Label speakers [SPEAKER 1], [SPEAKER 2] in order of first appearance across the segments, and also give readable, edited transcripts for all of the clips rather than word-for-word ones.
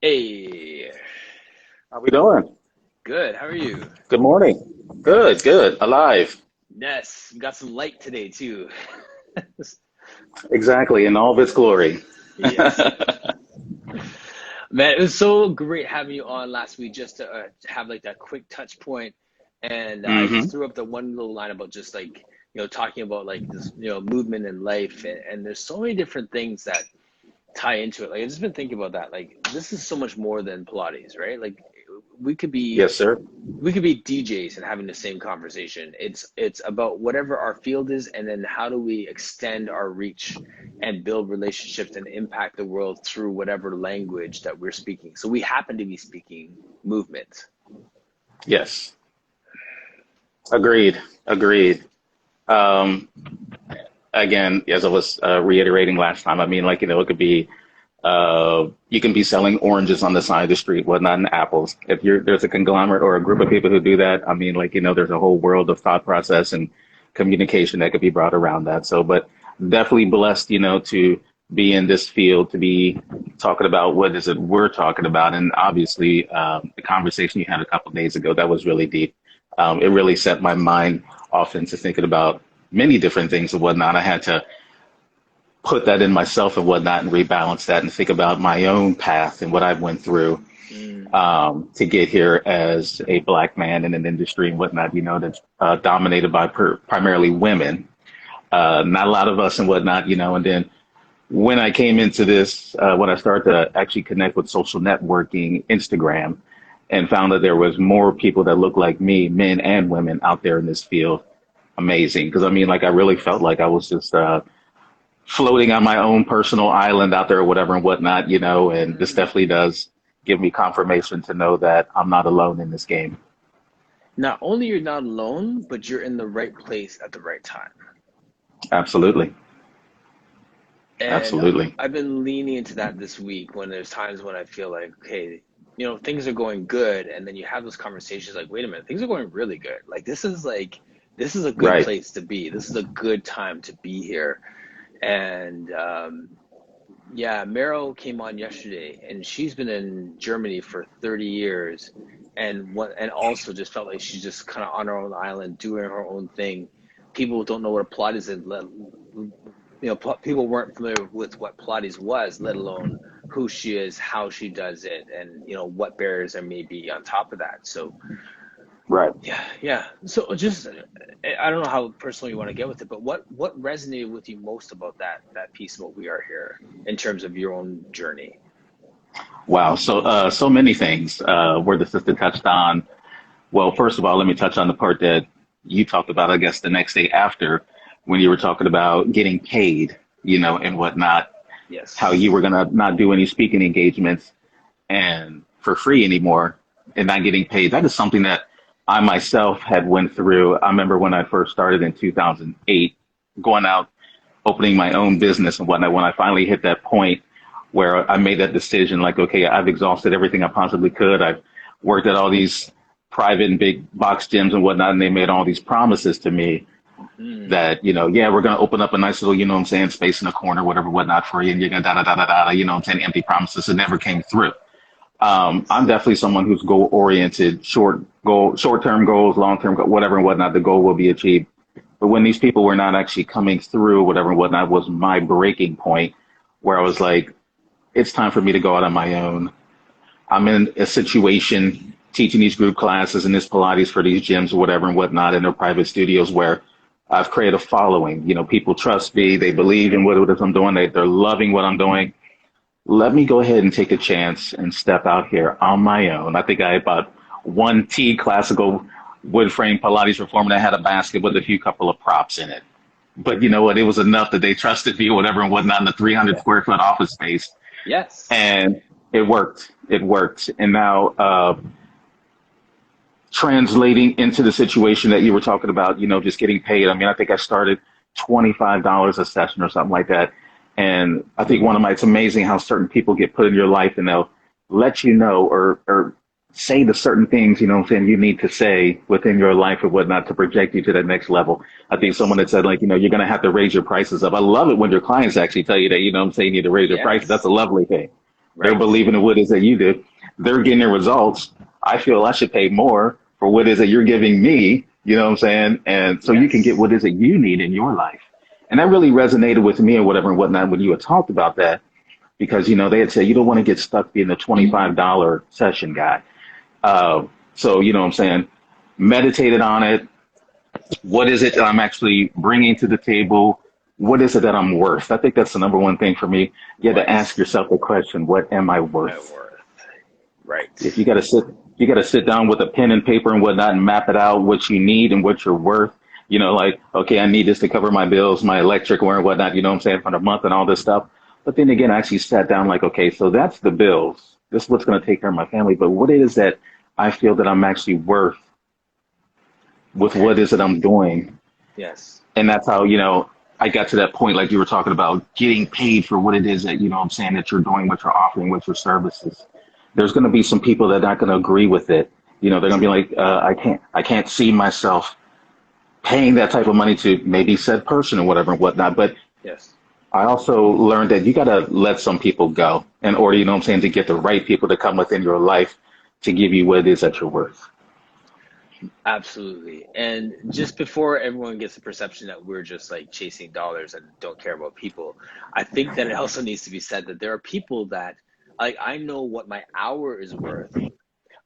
[SPEAKER 1] Hey,
[SPEAKER 2] How we doing?
[SPEAKER 1] good. How are you?
[SPEAKER 2] Good morning. Good, good. Alive.
[SPEAKER 1] Yes, we got some light today too.
[SPEAKER 2] Exactly, in all of its glory.
[SPEAKER 1] Yes. Man, it was so great having you on last week just to have like that quick touch point. And I just
[SPEAKER 2] Hmm.
[SPEAKER 1] threw up the one little line about just like, talking about like this, movement in life. And there's so many different things that tie into it. Like I've just been thinking about that. Like this is so much more than Pilates, right? Like we could be
[SPEAKER 2] Yes, sir.
[SPEAKER 1] we could be DJs and having the same conversation. It's about whatever our field is, and then how do we extend our reach and build relationships and impact the world through whatever language that we're speaking. So we happen to be speaking movement.
[SPEAKER 2] Yes. Agreed. Agreed. Um, Again, as I was reiterating last time, I mean, like, it could be, you can be selling oranges on the side of the street, whatnot, and apples. If there's a conglomerate or a group of people who do that, I mean, like, there's a whole world of thought process and communication that could be brought around that. So, but definitely blessed, to be in this field, to be talking about what is it we're talking about. And obviously, the conversation you had a couple of days ago, that was really deep. It really set my mind off into thinking about many different things and whatnot. I had to put that in myself and whatnot and rebalance that and think about my own path and what I went through
[SPEAKER 1] Mm.
[SPEAKER 2] to get here as a black man in an industry and whatnot, that's dominated by primarily women. Not a lot of us and whatnot, and then when I came into this, when I started to actually connect with social networking, Instagram, and found that there was more people that looked like me, men and women out there in this field. Amazing. Because I mean, like, I really felt like I was just floating on my own personal island out there or whatever and whatnot, and this
[SPEAKER 1] Mm.
[SPEAKER 2] definitely does give me confirmation to know that I'm not alone in this game.
[SPEAKER 1] Not only you're not alone, but you're in the right place at the right time.
[SPEAKER 2] Absolutely.
[SPEAKER 1] And
[SPEAKER 2] Absolutely.
[SPEAKER 1] I've been leaning into that this week when there's times when I feel like, okay, things are going good, and then you have those conversations like, wait a minute, things are going really good. This is a good
[SPEAKER 2] Right.
[SPEAKER 1] place to be. This is a good time to be here. And yeah, Meryl came on yesterday, and she's been in Germany for 30 years, and also just felt like she's just kind of on her own island doing her own thing. People don't know what a Pilates is. People weren't familiar with what Pilates was, let alone who she is, how she does it, and what barriers there may be on top of that. So
[SPEAKER 2] Right.
[SPEAKER 1] yeah, yeah. So just I don't know how personal you want to get with it, but what resonated with you most about that piece of what we are here in terms of your own journey?
[SPEAKER 2] Wow. So many things where the sister touched on. Well, first of all, let me touch on the part that you talked about, I guess, the next day after when you were talking about getting paid, and whatnot, how you
[SPEAKER 1] Yes.
[SPEAKER 2] were going to not do any speaking engagements and for free anymore and not getting paid. That is something that I myself had went through. I remember when I first started in 2008, going out, opening my own business and whatnot. When I finally hit that point where I made that decision, like, okay, I've exhausted everything I possibly could. I've worked at all these private and big box gyms and whatnot, and they made all these promises to me
[SPEAKER 1] Mm.
[SPEAKER 2] that, yeah, we're going to open up a nice little, what I'm saying, space in the corner, whatever, whatnot for you. And you're going to da da da da da, what I'm saying, empty promises. It never came through. I'm
[SPEAKER 1] Yes.
[SPEAKER 2] definitely someone who's goal oriented, short term goals, long term, whatever and whatnot. The goal will be achieved. But when these people were not actually coming through, whatever and whatnot, was my breaking point where I was like, it's time for me to go out on my own. I'm in a situation teaching these group classes and this Pilates for these gyms or whatever and whatnot in their private studios where I've created a following. People trust me. They believe in what it is I'm doing. They're loving what I'm doing. Let me go ahead and take a chance and step out here on my own. I think I bought one T classical wood frame Pilates reformer that had a basket with a few couple of props in it. But you know what? It was enough that they trusted me or whatever and whatnot in the 300
[SPEAKER 1] Yeah.
[SPEAKER 2] square foot office space.
[SPEAKER 1] Yes.
[SPEAKER 2] And it worked. It worked. And now, translating into the situation that you were talking about, just getting paid. I mean, I think I started $25 a session or something like that. And I think it's amazing how certain people get put in your life and they'll let you know or say the certain things, what I'm saying, you need to say within your life or whatnot to project you to that next level. I think someone
[SPEAKER 1] Yes.
[SPEAKER 2] had said, like, you're going to have to raise your prices up. I love it when your clients actually tell you that, what I'm saying, you need to raise your prices. That's
[SPEAKER 1] Yes.
[SPEAKER 2] a lovely thing. They're
[SPEAKER 1] Right.
[SPEAKER 2] believing in what it is that you do. They're getting their results. I feel I should pay more for what it is that you're giving me. You know what I'm saying? And so you can get
[SPEAKER 1] Yes.
[SPEAKER 2] what it is that you need in your life. And that really resonated with me and whatever and whatnot when you had talked about that because, they had said you don't want to get stuck being the $25 session guy. So, you know what I'm saying? Meditated on it. What is it that I'm actually bringing to the table? What is it that I'm worth? I think that's the number one thing for me. You have to
[SPEAKER 1] What
[SPEAKER 2] ask yourself the question, what am I
[SPEAKER 1] am I
[SPEAKER 2] worth?
[SPEAKER 1] worth? Right.
[SPEAKER 2] If you got to sit down with a pen and paper and whatnot and map it out what you need and what you're worth. Like, okay, I need this to cover my bills, my electric and whatnot, you know what I'm saying, for the month and all this stuff. But then again, I actually sat down like, okay, so that's the bills. This is what's going to take care of my family. But what it is that I feel that I'm actually worth with
[SPEAKER 1] Okay.
[SPEAKER 2] what is it I'm doing?
[SPEAKER 1] Yes.
[SPEAKER 2] And that's how, I got to that point, like you were talking about getting paid for what it is that, what I'm saying, that you're doing, what you're offering, with your services. There's going to be some people that are not going to agree with it. They're going to be
[SPEAKER 1] True.
[SPEAKER 2] like, I can't see myself paying that type of money to maybe said person or whatever and whatnot. But
[SPEAKER 1] Yes.
[SPEAKER 2] I also learned that you got to let some people go in order, what I'm saying, to get the right people to come within your life to give you what it is that you're worth.
[SPEAKER 1] Absolutely. And just before everyone gets the perception that we're just like chasing dollars and don't care about people, I think that it also needs to be said that there are people that, like, I know what my hour is worth.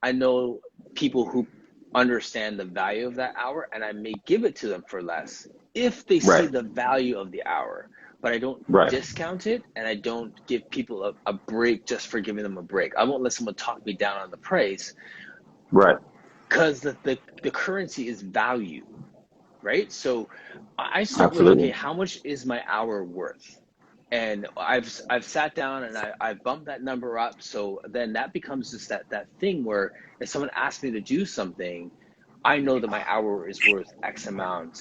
[SPEAKER 1] I know people who understand the value of that hour, and I may give it to them for less if they see
[SPEAKER 2] Right,
[SPEAKER 1] the value of the hour. But I don't
[SPEAKER 2] right,
[SPEAKER 1] discount it, and I don't give people a break just for giving them a break. I won't let someone talk me down on the price
[SPEAKER 2] right.
[SPEAKER 1] because the currency is value, right? So I start with, okay,
[SPEAKER 2] Absolutely.
[SPEAKER 1] how much is my hour worth? And I've sat down and I've bumped that number up. So then that becomes just that thing where if someone asks me to do something, I know that my hour is worth X amount.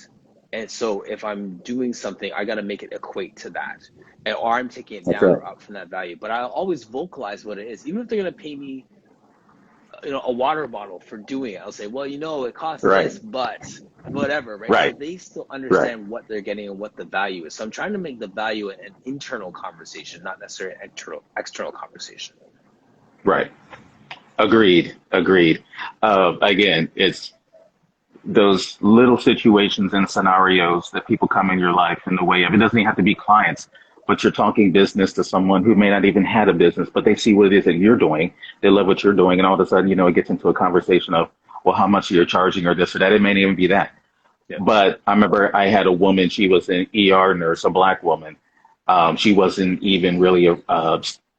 [SPEAKER 1] And so if I'm doing something, I got to make it equate to that. Or I'm taking it
[SPEAKER 2] That's
[SPEAKER 1] down
[SPEAKER 2] right.
[SPEAKER 1] or up from that value. But I'll always vocalize what it is. Even if they're going to pay me, a water bottle for doing it, I'll say, well, it costs
[SPEAKER 2] Right,
[SPEAKER 1] this, but whatever, right? So
[SPEAKER 2] right,
[SPEAKER 1] they still
[SPEAKER 2] right,
[SPEAKER 1] understand what they're getting and what the value is. So I'm trying to make the value an internal conversation, not necessarily an external conversation.
[SPEAKER 2] right. Agreed. Agreed. Again, it's those little situations and scenarios that people come in your life in the way of. It doesn't even have to be clients, but you're talking business to someone who may not even had a business, but they see what it is that you're doing. They love what you're doing, and all of a sudden, it gets into a conversation of, well, how much you're charging or this or that. It may not even be that.
[SPEAKER 1] Yep.
[SPEAKER 2] But I remember I had a woman. She was an ER nurse, a black woman. She wasn't even really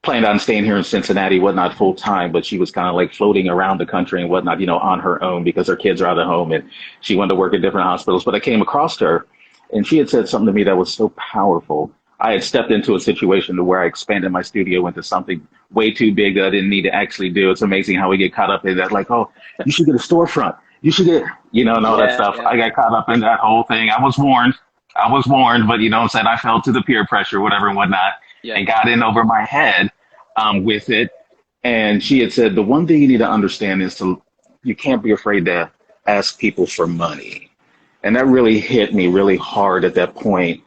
[SPEAKER 2] planned on staying here in Cincinnati, whatnot, full time, but she was kind of like floating around the country and whatnot, on her own because her kids are out of home and she wanted to work at different hospitals. But I came across her and she had said something to me that was so powerful. I had stepped into a situation to where I expanded my studio into something way too big that I didn't need to actually do. It's amazing how we get caught up in that, like, oh, you should get a storefront. You should get, and all that
[SPEAKER 1] Yeah,
[SPEAKER 2] stuff.
[SPEAKER 1] yeah,
[SPEAKER 2] I got caught up in that whole thing. I was warned. I was warned, but what I'm saying, I fell to the peer pressure, whatever and whatnot,
[SPEAKER 1] yeah.
[SPEAKER 2] and got in over my head with it. And she had said, the one thing you need to understand is you can't be afraid to ask people for money. And that really hit me really hard at that point.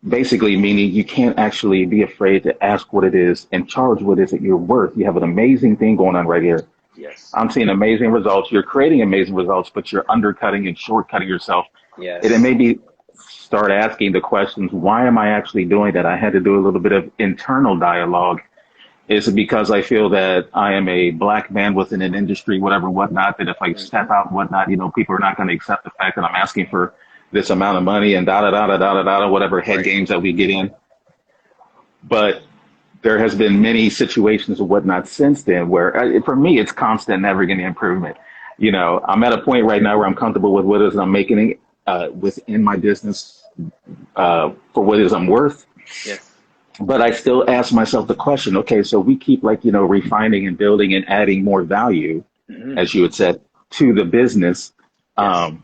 [SPEAKER 2] Basically, meaning you can't actually be afraid to ask what it is and charge what it is that you're worth. You have an amazing thing going on right here.
[SPEAKER 1] Yes,
[SPEAKER 2] I'm seeing amazing results. You're creating amazing results, but you're undercutting and shortcutting yourself. And it
[SPEAKER 1] yes.
[SPEAKER 2] made me start asking the questions, why am I actually doing that? I had to do a little bit of internal dialogue. Is it because I feel that I am a black man within an industry, whatever, whatnot, that if I
[SPEAKER 1] Hmm.
[SPEAKER 2] step out and whatnot, people are not going to accept the fact that I'm asking for this amount of money and da da da da da da da, whatever head
[SPEAKER 1] Right.
[SPEAKER 2] games that we get in. But there has been many situations and whatnot since then where for me it's constant, never getting improvement. I'm at a point right now where I'm comfortable with what it is I'm making within my business for what it is I'm worth.
[SPEAKER 1] Yes.
[SPEAKER 2] But I still ask myself the question, okay, so we keep like, refining and building and adding more value,
[SPEAKER 1] Hmm.
[SPEAKER 2] as you had said, to the business,
[SPEAKER 1] Yes.
[SPEAKER 2] um,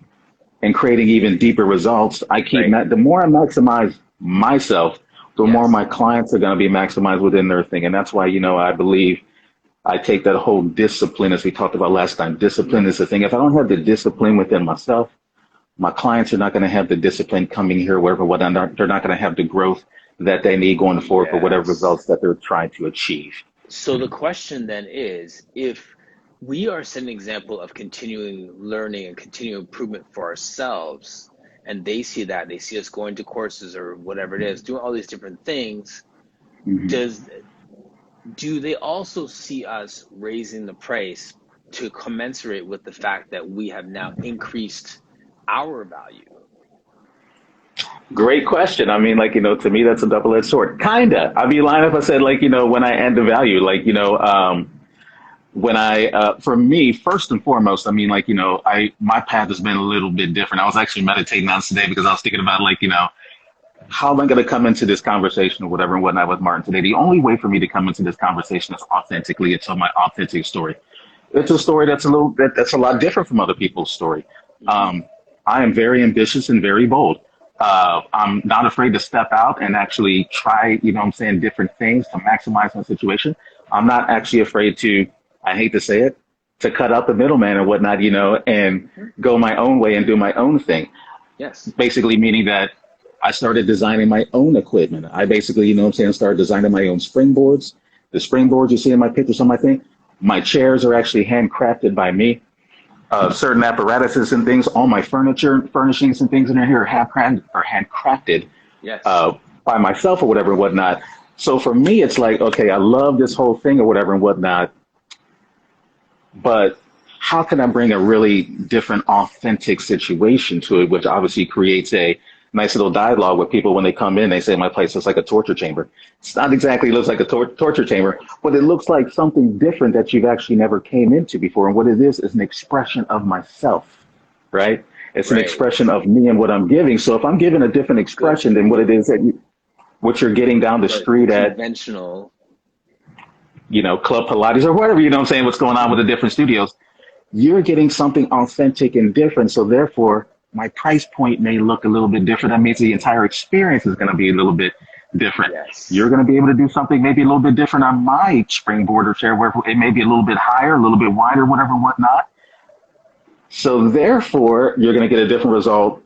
[SPEAKER 2] and creating even deeper results.
[SPEAKER 1] Right.
[SPEAKER 2] The more I maximize myself, the more
[SPEAKER 1] Yes.
[SPEAKER 2] my clients are going to be maximized within their thing. And that's why, I believe I take that whole discipline, as we talked about last time. Discipline is the thing. If I don't have the discipline within myself, my clients are not going to have the discipline coming here, wherever, what they're not going to have the growth that they need going forward for whatever
[SPEAKER 1] Yes.
[SPEAKER 2] results that they're trying to achieve.
[SPEAKER 1] So the question then is, if we are setting an example of continuing learning and continuing improvement for ourselves, and they see that, they see us going to courses or whatever it is, doing all these different things,
[SPEAKER 2] Mhm.
[SPEAKER 1] does do they also see us raising the price to commensurate with the fact that we have now increased our value?
[SPEAKER 2] Great question. I mean, like, to me, that's a double-edged sword. Kinda. I'd be lying if I said, like, when I add the value, like, for me, first and foremost, I mean, like, my path has been a little bit different. I was actually meditating on this today because I was thinking about, like, how am I going to come into this conversation or whatever and whatnot with Martin today? The only way for me to come into this conversation is authentically and tell my authentic story. It's a story that's a lot different from other people's story.
[SPEAKER 1] Mm-hmm.
[SPEAKER 2] Um, I am very ambitious and very bold. I'm not afraid to step out and actually try, what I'm saying, different things to maximize my situation. I'm not actually afraid to, I hate to say it, to cut out the middleman and whatnot, and
[SPEAKER 1] Mm-hmm.
[SPEAKER 2] go my own way and do my own thing.
[SPEAKER 1] Yes.
[SPEAKER 2] Basically meaning that I started designing my own equipment. I basically, started designing my own springboards. The springboards you see in my pictures on my thing, my chairs are actually handcrafted by me. Certain apparatuses and things, all my furniture, furnishings and things in here are handcrafted
[SPEAKER 1] Yes.
[SPEAKER 2] by myself or whatever and whatnot. So for me, it's like, okay, I love this whole thing or whatever and whatnot, but how can I bring a really different, authentic situation to it, which obviously creates a nice little dialogue with people when they come in. They say my place looks like a torture chamber. It's not exactly looks like a torture chamber,
[SPEAKER 1] Right.
[SPEAKER 2] but it looks like something different that you've actually never came into before. And what it is an expression of myself, right? It's an
[SPEAKER 1] Right.
[SPEAKER 2] expression of me and what I'm giving. So if I'm giving a different
[SPEAKER 1] Good
[SPEAKER 2] expression
[SPEAKER 1] for
[SPEAKER 2] than what it
[SPEAKER 1] you.
[SPEAKER 2] is what you're getting down the
[SPEAKER 1] But
[SPEAKER 2] street at,
[SPEAKER 1] conventional,
[SPEAKER 2] Club Pilates or whatever, what I'm saying, what's going on with the different studios, you're getting something authentic and different. So therefore, my price point may look a little bit different. That means the entire experience is going to be a little bit different. You're
[SPEAKER 1] yes.
[SPEAKER 2] going to be able to do something maybe a little bit different on my springboard or chair, where it may be a little bit higher, a little bit wider, whatever, whatnot. So therefore, you're going to get a different result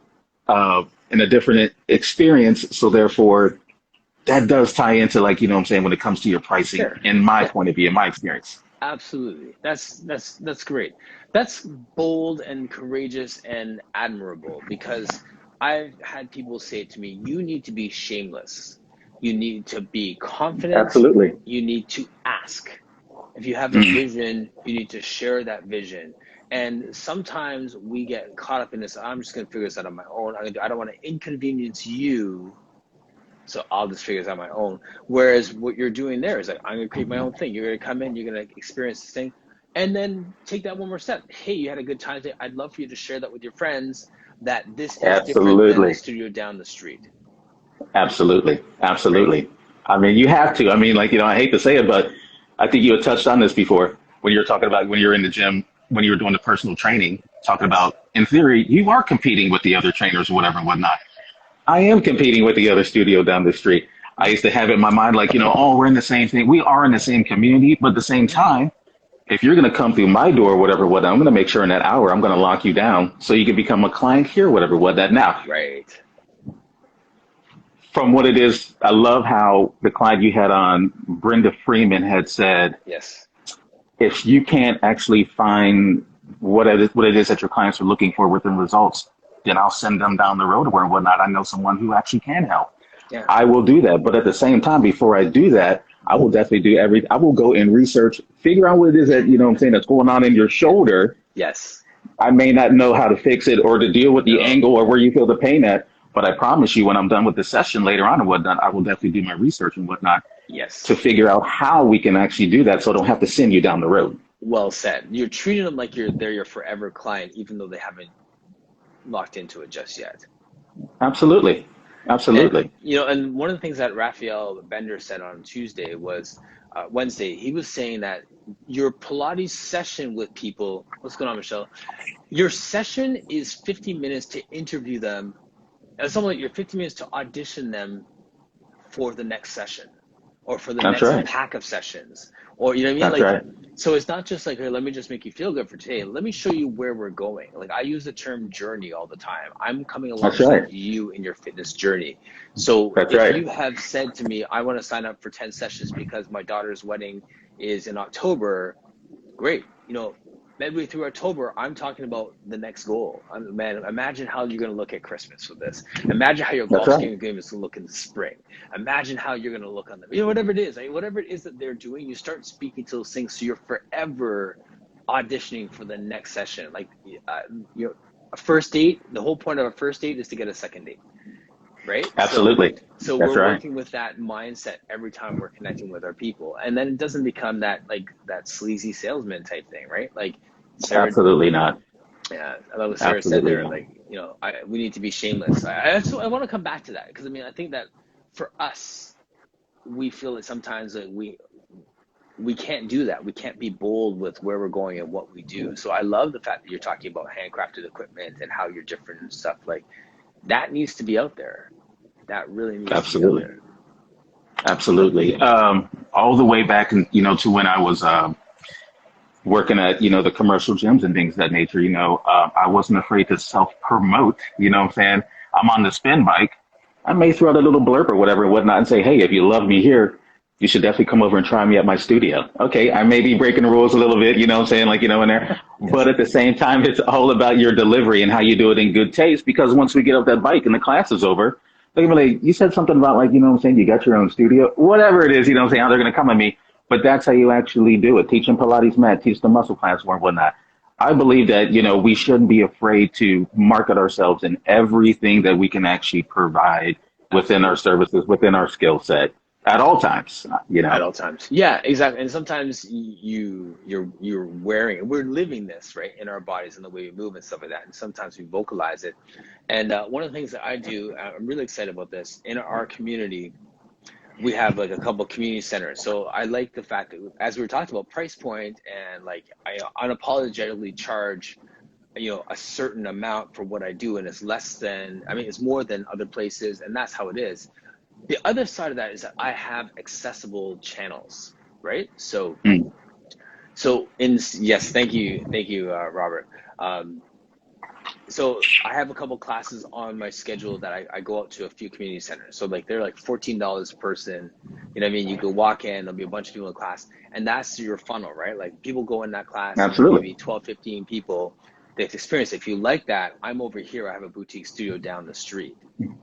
[SPEAKER 2] and a different experience. So therefore, that does tie into, like, what I'm saying, when it comes to your pricing,
[SPEAKER 1] Sure.
[SPEAKER 2] in my
[SPEAKER 1] Yeah,
[SPEAKER 2] point of view, in my experience.
[SPEAKER 1] absolutely. That's great. That's bold and courageous and admirable, because I've had people say to me, you need to be shameless. You need to be confident.
[SPEAKER 2] Absolutely.
[SPEAKER 1] You need to ask. If you have a vision, you need to share that vision. And sometimes we get caught up in this, I'm just going to figure this out on my own. I don't want to inconvenience you, so I'll just figure this out on my own. Whereas what you're doing there is like, I'm going to create my own thing. You're going to come in, you're going to experience this thing, and then take that one more step. Hey, you had a good time today. I'd love for you to share that with your friends, that this is different than the
[SPEAKER 2] Absolutely.
[SPEAKER 1] studio down the street.
[SPEAKER 2] Absolutely.
[SPEAKER 1] Right?
[SPEAKER 2] Absolutely. I mean, you have to. I mean, like, I hate to say it, but I think you had touched on this before when you were talking about when you're in the gym, when you were doing the personal training, talking
[SPEAKER 1] Yes.
[SPEAKER 2] about, in theory, you are competing with the other trainers or whatever and whatnot. I am competing with the other studio down the street. I
[SPEAKER 1] Mm-hmm.
[SPEAKER 2] used to have it in my mind, like, oh, we're in the same thing. We are in the same community, but at the same
[SPEAKER 1] Mm-hmm.
[SPEAKER 2] time, if you're going to come through my door, whatever, what, I'm going to make sure in that hour, I'm going to lock you down so you can become a client here, whatever, what that. Now,
[SPEAKER 1] Right.
[SPEAKER 2] from what it is, I love how the client you had on, Brenda Freeman, had said,
[SPEAKER 1] Yes.
[SPEAKER 2] if you can't actually find what it is that your clients are looking for within results, then I'll send them down the road or whatnot. I know someone who actually can help.
[SPEAKER 1] Yeah.
[SPEAKER 2] I will do that. But at the same time, before I do that, I will definitely I will go and research, figure out what it is that, I'm saying, that's going on in your
[SPEAKER 1] Yeah.
[SPEAKER 2] shoulder.
[SPEAKER 1] Yes.
[SPEAKER 2] I may not know how to fix it or to deal with the
[SPEAKER 1] No.
[SPEAKER 2] angle or where you feel the pain at, but I promise you, when I'm done with the session later on and whatnot, I will definitely do my research and whatnot to
[SPEAKER 1] Yes.
[SPEAKER 2] figure out how we can actually do that so I don't have to send you down the road.
[SPEAKER 1] Well said. You're treating them like they're your forever client, even though they haven't locked into it just yet.
[SPEAKER 2] Absolutely.
[SPEAKER 1] And
[SPEAKER 2] Absolutely.
[SPEAKER 1] and one of the things that Raphael Bender said on Tuesday was Wednesday. He was saying that your Pilates session with people. What's going on, Michelle? Your session is 50 minutes to interview them. It's something like your 50 minutes to audition them for the next session, or for the
[SPEAKER 2] That's
[SPEAKER 1] next
[SPEAKER 2] right.
[SPEAKER 1] pack of sessions, or you know what I mean?
[SPEAKER 2] That's
[SPEAKER 1] Like,
[SPEAKER 2] right.
[SPEAKER 1] so it's not just like, hey, let me just make you feel good for today. Let me show you where we're going. Like, I use the term journey all the time. I'm coming
[SPEAKER 2] That's right.
[SPEAKER 1] alongside you in your fitness journey. So
[SPEAKER 2] That's
[SPEAKER 1] if
[SPEAKER 2] right.
[SPEAKER 1] you have said to me, I want to sign up for 10 sessions because my daughter's wedding is in October, great. You know, midway through October, I'm talking about the next goal. Man, imagine how you're going to look at Christmas with this. Imagine how your
[SPEAKER 2] That's
[SPEAKER 1] golf
[SPEAKER 2] right.
[SPEAKER 1] game is going to look in the spring. Imagine how you're going to look on them. You know, whatever it is, like, whatever it is that they're doing, you start speaking to those things, so you're forever auditioning for the next session. Like, you know, a first date. The whole point of a first date is to get a second date, right?
[SPEAKER 2] Absolutely.
[SPEAKER 1] So
[SPEAKER 2] That's
[SPEAKER 1] we're
[SPEAKER 2] right.
[SPEAKER 1] working with that mindset every time we're connecting with our people, and then it doesn't become that, like, that sleazy salesman type thing, right? Like Sarah,
[SPEAKER 2] Absolutely not.
[SPEAKER 1] yeah, I love what Sarah said
[SPEAKER 2] Absolutely
[SPEAKER 1] there.
[SPEAKER 2] not.
[SPEAKER 1] Like, you know, we need to be shameless. I want to come back to that because I mean, I think that for us, we feel that sometimes that we can't do that. We can't be bold with where we're going and what we do. So I love the fact that you're talking about handcrafted equipment and how you're different and stuff. Like, that needs to be out there. That really needs to be out
[SPEAKER 2] Absolutely.
[SPEAKER 1] there.
[SPEAKER 2] Absolutely. All the way back, to when I was working at, the commercial gyms and things of that nature, I wasn't afraid to self promote. You know what I'm saying? I'm on the spin bike. I may throw out a little blurb or whatever and whatnot and say, hey, if you love me here, you should definitely come over and try me at my studio. Okay, I may be breaking the rules a little bit, you know what I'm saying? Like, in there. But
[SPEAKER 1] Yes.
[SPEAKER 2] at the same time, it's all about your delivery and how you do it in good taste. Because once we get off that bike and the class is over, they're gonna be like, you said something about, like, you know what I'm saying? You got your own studio, whatever it is, you know what I'm saying? How they're going to come at me. But that's how you actually do it. Teach them Pilates mat, teach them muscle class or whatnot. I believe that, we shouldn't be afraid to market ourselves in everything that we can actually provide within our
[SPEAKER 1] Absolutely.
[SPEAKER 2] services, within our skill set at all times,
[SPEAKER 1] At all times. Yeah, exactly. And sometimes you're wearing, we're living this, right, in our bodies and the way we move and stuff like that. And sometimes we vocalize it. And one of the things that I do, I'm really excited about this in our community. We have like a couple of community centers. So I like the fact that, as we were talking about price point, and like, I unapologetically charge, a certain amount for what I do, and it's less than, I mean, it's more than other places, and that's how it is. The other side of that is that I have accessible channels, right? So,
[SPEAKER 2] Mm,
[SPEAKER 1] yes, thank you, Robert. Um, so I have a couple classes on my schedule that I go out to a few community centers. So, like, they're like $14 a person. You know what I mean? You could walk in, there'll be a bunch of people in class, and that's your funnel, right? Like, people go in that class,
[SPEAKER 2] absolutely.
[SPEAKER 1] maybe 12, 15 people. They've experienced it. If you like that, I'm over here. I have a boutique studio down the street,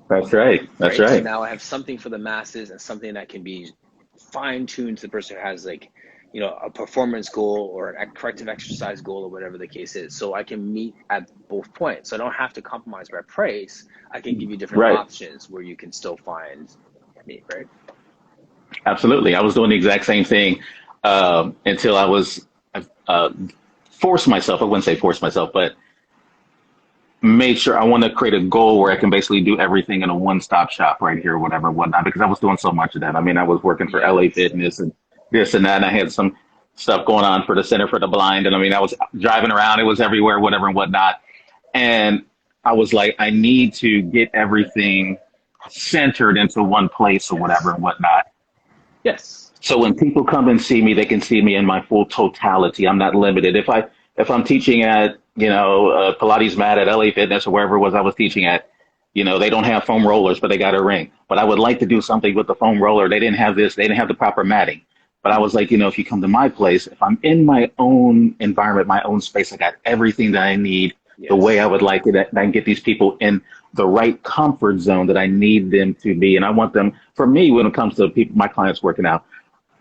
[SPEAKER 2] That's right. That's
[SPEAKER 1] right? So
[SPEAKER 2] right.
[SPEAKER 1] now I have something for the masses and something that can be fine tuned to the person who has, like, a performance goal or a corrective exercise goal or whatever the case is. So I can meet at both points. So I don't have to compromise my price. I can give you different
[SPEAKER 2] Right.
[SPEAKER 1] options where you can still find me, right?
[SPEAKER 2] Absolutely. I was doing the exact same thing until I was uh, forced myself. I wouldn't say force myself, but made sure I want to create a goal where I can basically do everything in a one-stop shop right here, or whatever, whatnot, because I was doing so much of that. I mean, I was working for LA
[SPEAKER 1] Yes.
[SPEAKER 2] Fitness and this and that, and I had some stuff going on for the Center for the Blind. And I mean, I was driving around, it was everywhere, whatever and whatnot. And I was like, I need to get everything centered into one place or whatever
[SPEAKER 1] Yes.
[SPEAKER 2] and whatnot.
[SPEAKER 1] Yes.
[SPEAKER 2] So when people come and see me, they can see me in my full totality. I'm not limited. If I'm teaching at Pilates mat at LA Fitness or wherever it was I was teaching at, they don't have foam rollers, but they got a ring. But I would like to do something with the foam roller. They didn't have this. They didn't have the proper matting. But I was like, if you come to my place, if I'm in my own environment, my own space, I got everything that I need the way I
[SPEAKER 1] Yes.
[SPEAKER 2] would like it. And I can get these people in the right comfort zone that I need them to be. And I want them, for me, when it comes to people, my clients working out,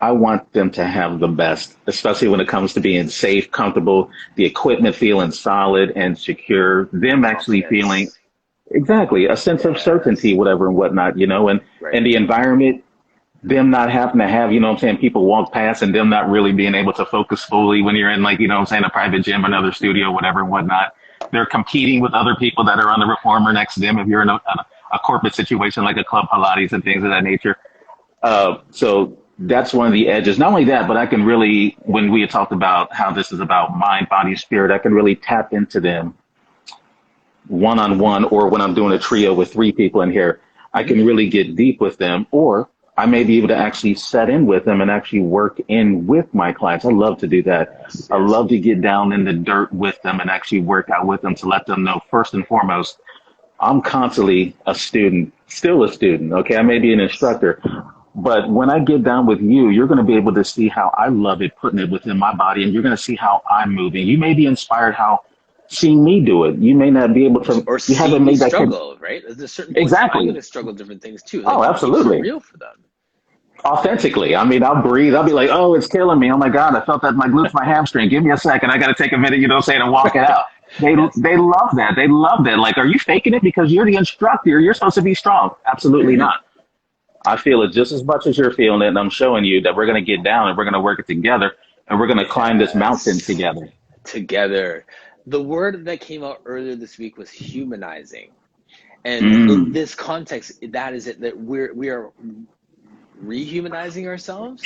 [SPEAKER 2] I want them to have the best, especially when it comes to being safe, comfortable, the equipment feeling solid and secure, them actually feeling
[SPEAKER 1] Confidence.
[SPEAKER 2] exactly a sense of certainty,
[SPEAKER 1] Yes.
[SPEAKER 2] whatever and whatnot,
[SPEAKER 1] Right.
[SPEAKER 2] and the environment, them not having to have, what I'm saying, people walk past and them not really being able to focus fully when you're in, like, what I'm saying, a private gym, another studio, whatever and whatnot. They're competing with other people that are on the reformer next to them if you're in a corporate situation like a club Pilates and things of that nature. So that's one of the edges. Not only that, but I can really, when we had talked about how this is about mind, body, spirit, I can really tap into them one on one, or when I'm doing a
[SPEAKER 1] Yes.
[SPEAKER 2] trio with three people in here, I
[SPEAKER 1] Mm-hmm.
[SPEAKER 2] can really get deep with them, or I may be able to actually set in with them and actually work in with my clients. I love to do that.
[SPEAKER 1] Yes.
[SPEAKER 2] I
[SPEAKER 1] Yes.
[SPEAKER 2] love to get down in the dirt with them and actually work out with them to let them know first and foremost, I'm constantly a student, still a student. Okay. I may be an
[SPEAKER 1] Yes.
[SPEAKER 2] instructor, But when I get down with you, you're going to be able to see how I love it, putting it within my body, and you're going to see how I'm moving. You may be inspired how seeing me do it. You may not be able to.
[SPEAKER 1] or
[SPEAKER 2] You
[SPEAKER 1] see
[SPEAKER 2] haven't
[SPEAKER 1] me
[SPEAKER 2] made that connection.
[SPEAKER 1] struggle, right? There's certain points I'm going
[SPEAKER 2] Exactly.
[SPEAKER 1] to struggle different things too.
[SPEAKER 2] Oh,
[SPEAKER 1] Like it keeps it
[SPEAKER 2] absolutely.
[SPEAKER 1] real for them.
[SPEAKER 2] Authentically. I mean, I'll breathe. I'll be like, oh, it's killing me. Oh my God, I felt that my glutes, my hamstring. Give me a second. I got to take a minute, saying, and walk it out.
[SPEAKER 1] Yes.
[SPEAKER 2] They love that. They love that. Like, are you faking it because you're the instructor? You're supposed to be strong. Absolutely not. I feel it just as much as you're feeling it, and I'm showing you that we're going to get down and we're going to work it together, and we're going to climb this mountain
[SPEAKER 1] Yes.
[SPEAKER 2] together.
[SPEAKER 1] Together. The word that came out earlier this week was humanizing. And in
[SPEAKER 2] Mm.
[SPEAKER 1] this context, that is it, that we are rehumanizing ourselves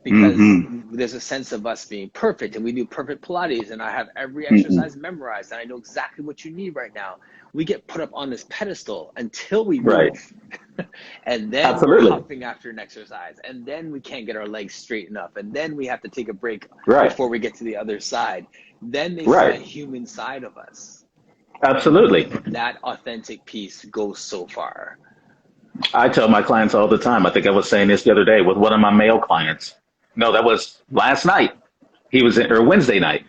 [SPEAKER 1] because
[SPEAKER 2] Mm-hmm.
[SPEAKER 1] there's a sense of us being perfect, and we do perfect Pilates, and I have every
[SPEAKER 2] Mm-mm.
[SPEAKER 1] exercise memorized and I know exactly what you need right now. We get put up on this pedestal until we
[SPEAKER 2] Right.
[SPEAKER 1] move. And then we're
[SPEAKER 2] Absolutely.
[SPEAKER 1] huffing after an exercise, and then we can't get our legs straight enough, and then we have to take a break
[SPEAKER 2] Right.
[SPEAKER 1] before we get to the other side. Then they see that
[SPEAKER 2] Right.
[SPEAKER 1] human side of us, and
[SPEAKER 2] Absolutely.
[SPEAKER 1] that authentic piece goes so far.
[SPEAKER 2] I tell my clients all the time. I think I was saying this the other day with one of my male clients. No, that was last night. He was or Wednesday night.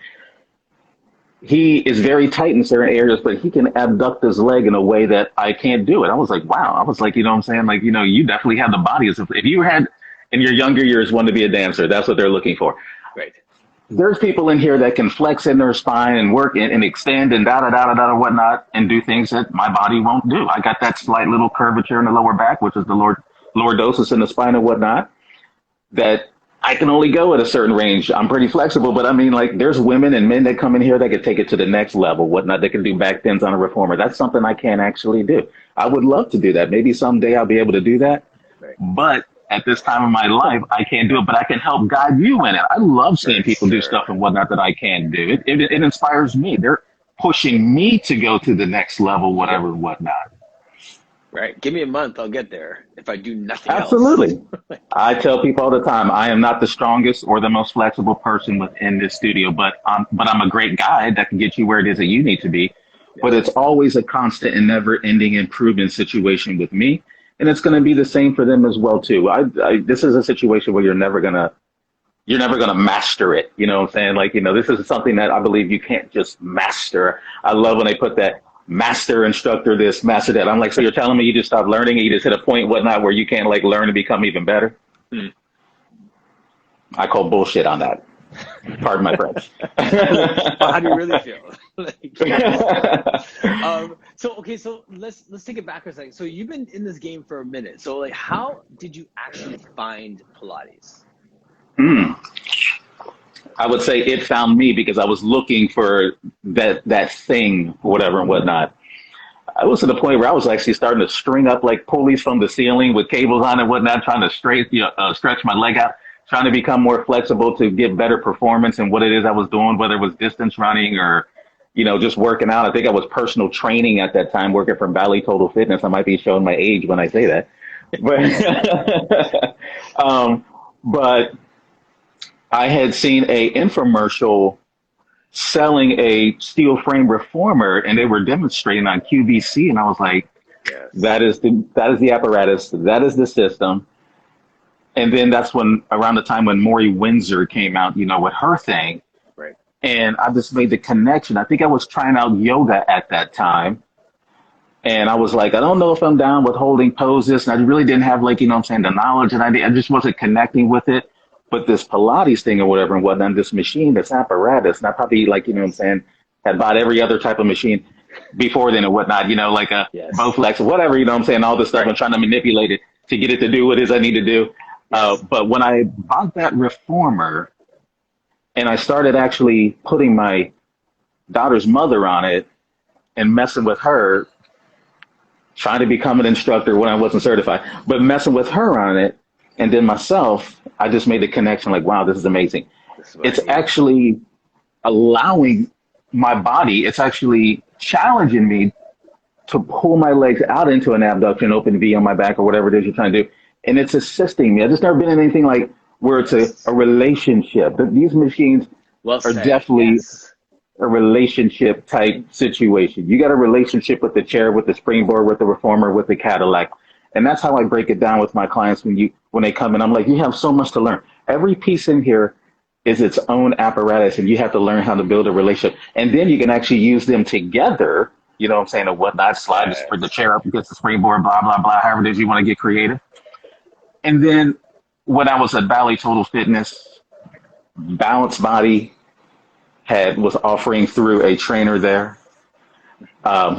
[SPEAKER 2] He is very tight in certain areas, but he can abduct his leg in a way that I can't do it. I was like, wow. I was like, what I'm saying? Like, you definitely have the body. If you had in your younger years wanted to be a dancer, that's what they're looking for.
[SPEAKER 1] Right.
[SPEAKER 2] There's people in here that can flex in their spine and work and extend and da da da da da whatnot and do things that my body won't do. I got that slight little curvature in the lower back, which is the lower lordosis in the spine and whatnot, that I can only go at a certain range. I'm pretty flexible, but I mean, like, there's women and men that come in here that could take it to the next level, whatnot. They can do back bends on a reformer. That's something I can't actually do. I would love to do that. Maybe someday I'll be able to do that.
[SPEAKER 1] Right.
[SPEAKER 2] But at this time of my life, I can't do it, but I can help guide you in it. I love seeing people do stuff and whatnot that I can't do. It inspires me. They're pushing me to go to the next level, whatever and whatnot.
[SPEAKER 1] Right. Give me a month, I'll get there if I do nothing
[SPEAKER 2] Absolutely.
[SPEAKER 1] else.
[SPEAKER 2] I tell people all the time, I am not the strongest or the most flexible person within this studio, but I'm a great guide that can get you where it is that you need to be. But it's always a constant and never-ending improvement situation with me, and it's going to be the same for them as well too. This is a situation where you're never gonna master it. You know what I'm saying? Like, this is something that I believe you can't just master. I love when they put that master instructor this, master that. I'm like, so you're telling me you just stopped learning and you just hit a point, whatnot, where you can't like learn and become even better?
[SPEAKER 1] Mm.
[SPEAKER 2] I call bullshit on that. Pardon my French.
[SPEAKER 1] How do you really feel? So let's take it back for a second. So you've been in this game for a minute. So like, how did you actually find Pilates?
[SPEAKER 2] I would say it found me because I was looking for that thing, whatever and whatnot. I was to the point where I was actually starting to string up like pulleys from the ceiling with cables on and whatnot, trying to stretch my leg out, trying to become more flexible to get better performance in what it is I was doing, whether it was distance running or, just working out. I think I was personal training at that time, working for Valley Total Fitness. I might be showing my age when I say that. But I had seen a infomercial selling a steel frame reformer, and they were demonstrating on QVC, and I was like,
[SPEAKER 1] Yes.
[SPEAKER 2] that is the apparatus, that is the system. And then that's when, around the time when Maury Windsor came out, with her thing.
[SPEAKER 1] Right.
[SPEAKER 2] And I just made the connection. I think I was trying out yoga at that time. And I was like, I don't know if I'm down with holding poses. And I really didn't have the knowledge, and I just wasn't connecting with it. But this Pilates thing or whatever and whatnot, this machine, this apparatus, and I probably had bought every other type of machine before then and whatnot, like a Bowflex or whatever, all this stuff. Right. I'm trying to manipulate it to get it to do what it is I need to do. But when I bought that reformer and I started actually putting my daughter's mother on it and messing with her, trying to become an instructor when I wasn't certified, but messing with her on it, and then myself, I just made the connection like, wow, this is amazing. It's actually allowing my body, it's actually challenging me to pull my legs out into an abduction, open V on my back or whatever it is you're trying to do. And it's assisting me. I've just never been in anything like where it's a relationship. But these machines are definitely a relationship type situation. You got a relationship with the chair, with the springboard, with the reformer, with the Cadillac. And that's how I break it down with my clients. when they come in. I'm like, you have so much to learn. Every piece in here is its own apparatus, and you have to learn how to build a relationship. And then you can actually use them together, you know what I'm saying, and whatnot, slide the
[SPEAKER 1] Yes.
[SPEAKER 2] chair up against the springboard, blah, blah, blah, however it is you want to get creative. And then when I was at Valley Total Fitness, Balance Body was offering through a trainer there, I